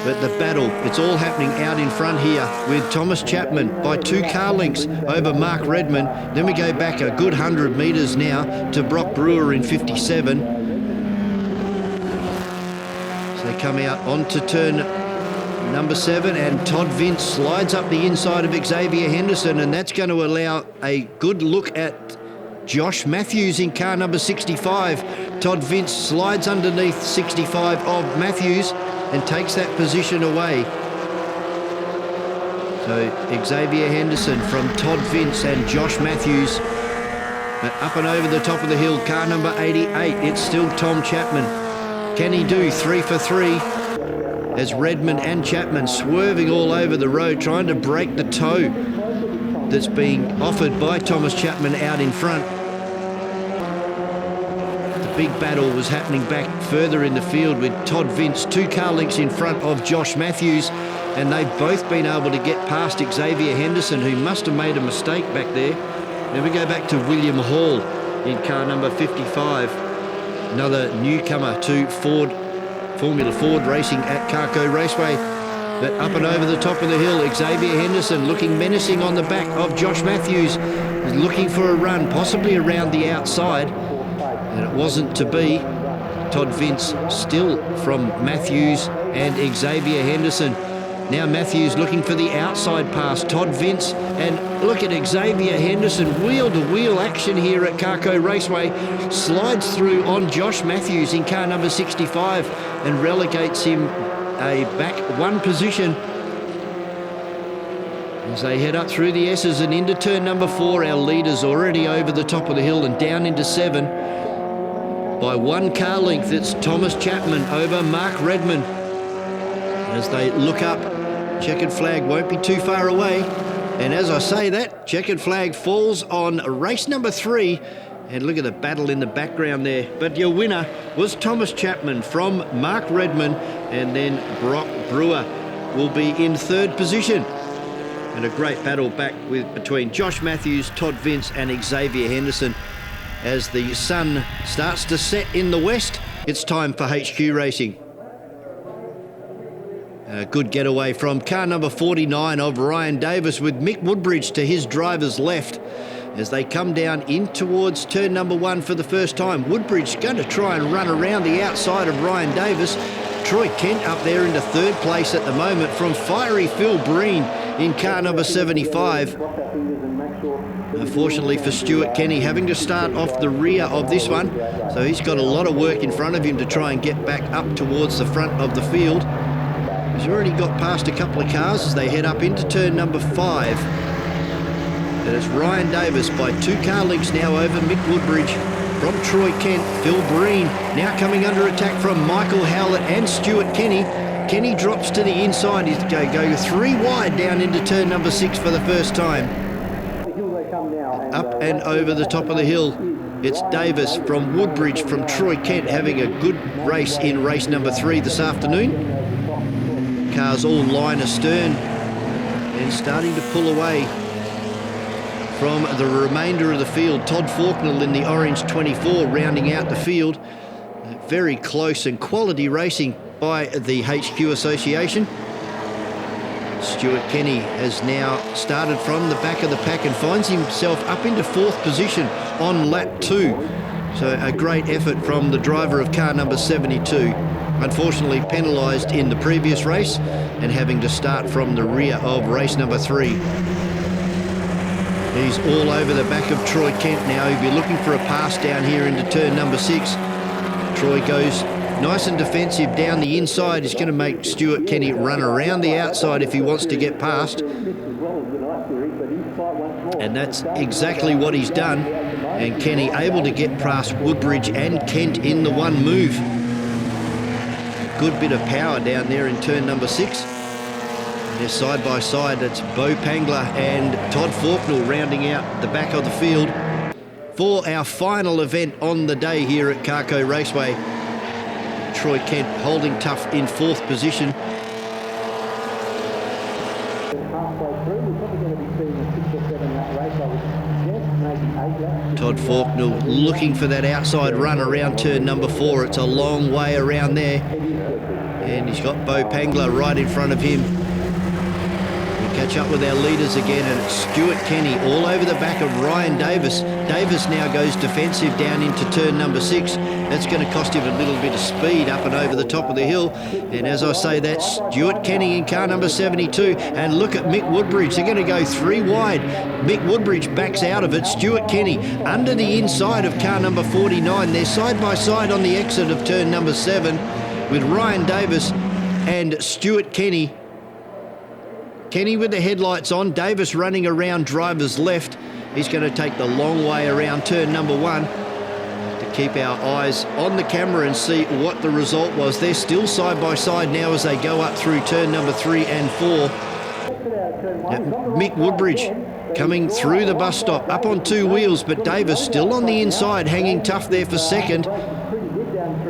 But the battle, it's all happening out in front here with Thomas Chapman by 2 car lengths over Mark Redmond. Then we go back a good 100 metres now to Brock Brewer in 57. So they come out onto turn number 7, and Todd Vince slides up the inside of Xavier Henderson, and that's going to allow a good look at Josh Matthews in car number 65. Todd Vince slides underneath 65 of Matthews and takes that position away. So Xavier Henderson from Todd Vince and Josh Matthews. But up and over the top of the hill, car number 88, it's still Tom Chapman. Can he do 3 for 3? As Redmond and Chapman swerving all over the road, trying to break the tow that's being offered by Thomas Chapman out in front. The big battle was happening back further in the field with Todd Vince 2 car lengths in front of Josh Matthews, and they've both been able to get past Xavier Henderson, who must have made a mistake back there. Then we go back to William Hall in car number 55, another newcomer to Formula Ford racing at Carco Raceway. But up and over the top of the hill, Xavier Henderson looking menacing on the back of Josh Matthews, looking for a run, possibly around the outside, and it wasn't to be. Todd Vince still from Matthews and Xavier Henderson. Now Matthews looking for the outside pass, Todd Vince, and look at Xavier Henderson, wheel-to-wheel action here at Carco Raceway, slides through on Josh Matthews in car number 65 and relegates him a back 1 position. As they head up through the S's and into turn number 4, our leaders already over the top of the hill and down into 7. By 1 car length, it's Thomas Chapman over Mark Redmond. As they look up, checkered flag won't be too far away. And as I say that, checkered flag falls on race number 3. And look at the battle in the background there. But your winner was Thomas Chapman from Mark Redmond, and then Brock Brewer will be in 3rd position. And a great battle back between Josh Matthews, Todd Vince and Xavier Henderson. As the sun starts to set in the west, it's time for HQ racing. A good getaway from car number 49 of Ryan Davis with Mick Woodbridge to his driver's left as they come down in towards turn number 1 for the first time. Woodbridge going to try and run around the outside of Ryan Davis. Troy Kent up there into 3rd place at the moment from fiery Phil Breen in car number 75. Unfortunately for Stuart Kenny, having to start off the rear of this one, so he's got a lot of work in front of him to try and get back up towards the front of the field. He's already got past a couple of cars as they head up into turn number 5. And it's Ryan Davis by 2 car lengths now over Mick Woodbridge. From Troy Kent, Phil Breen now coming under attack from Michael Howlett and Stuart Kenny. Kenny drops to the inside. He's going to go 3 wide down into turn number 6 for the first time. Up and over the top of the hill, it's Davis from Woodbridge from Troy Kent having a good race in race number 3 this afternoon. Cars all line astern and starting to pull away from the remainder of the field. Todd Faulknell in the orange 24 rounding out the field. Very close and quality racing by the HQ Association. Stuart Kenny has now started from the back of the pack and finds himself up into 4th position on lap 2. So a great effort from the driver of car number 72. Unfortunately penalised in the previous race and having to start from the rear of race number 3. He's all over the back of Troy Kent now. He'll be looking for a pass down here into turn number 6. Troy goes nice and defensive down the inside. He's going to make Stuart Kenny run around the outside if he wants to get past. And that's exactly what he's done. And Kenny able to get past Woodbridge and Kent in the one move. Good bit of power down there in turn number 6. They're side by side. It's Bo Pangler and Todd Faulknell rounding out the back of the field for our final event on the day here at Carco Raceway. Troy Kent holding tough in 4th position. Todd Faulknell looking for that outside run around turn number 4. It's a long way around there. And he's got Bo Pangler right in front of him. We catch up with our leaders again, and it's Stuart Kenny all over the back of Ryan Davis. Davis now goes defensive down into turn number 6. That's going to cost him a little bit of speed up and over the top of the hill. And as I say, that's Stuart Kenny in car number 72. And look at Mick Woodbridge. They're going to go 3 wide. Mick Woodbridge backs out of it. Stuart Kenny under the inside of car number 49. They're side by side on the exit of turn number 7 with Ryan Davis and Stuart Kenny. Kenny with the headlights on. Davis running around driver's left. He's going to take the long way around turn number 1. Keep our eyes on the camera and see what the result was. They're still side by side now as they go up through turn number 3 and 4. Now, Mick Woodbridge coming through the bus stop up on 2 wheels, but Davis still on the inside, hanging tough there for 2nd.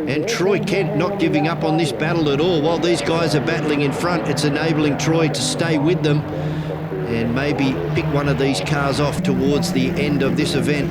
And Troy Kent not giving up on this battle at all. While these guys are battling in front, it's enabling Troy to stay with them and maybe pick one of these cars off towards the end of this event.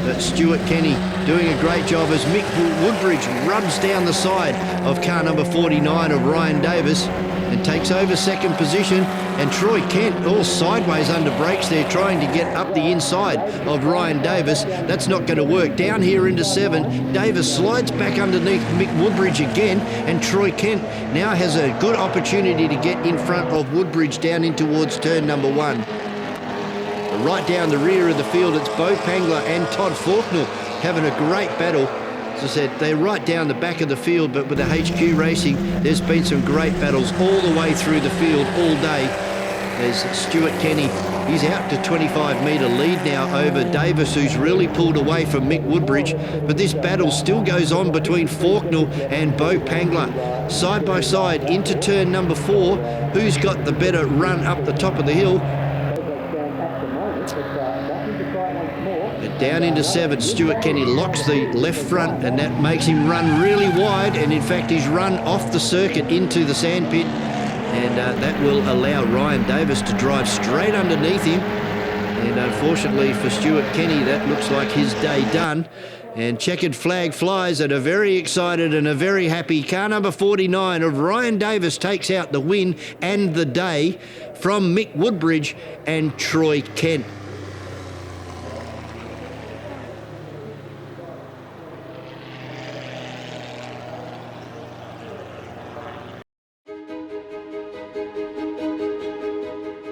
But Stuart Kenny doing a great job as Mick Woodbridge rubs down the side of car number 49 of Ryan Davis and takes over 2nd position. And Troy Kent all sideways under brakes there, trying to get up the inside of Ryan Davis. That's not going to work. Down here into 7, Davis slides back underneath Mick Woodbridge again, and Troy Kent now has a good opportunity to get in front of Woodbridge down in towards turn number 1. Right down the rear of the field, it's Bo Pangler and Todd Faulknell having a great battle. As I said, they're right down the back of the field, but with the HQ Racing, there's been some great battles all the way through the field all day. There's Stuart Kenny. He's out to 25-metre lead now over Davis, who's really pulled away from Mick Woodbridge. But this battle still goes on between Faulknell and Bo Pangler. Side by side into turn number 4. Who's got the better run up the top of the hill? Down into 7, Stuart Kenny locks the left front, and that makes him run really wide, and in fact he's run off the circuit into the sandpit, and that will allow Ryan Davis to drive straight underneath him. And unfortunately for Stuart Kenny, that looks like his day done. And checkered flag flies, and a very excited and a very happy car number 49 of Ryan Davis takes out the win and the day from Mick Woodbridge and Troy Kent.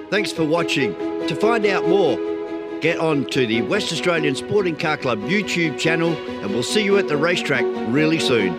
Thanks for watching. To find out more, get on to the West Australian Sporting Car Club YouTube channel, and we'll see you at the racetrack really soon.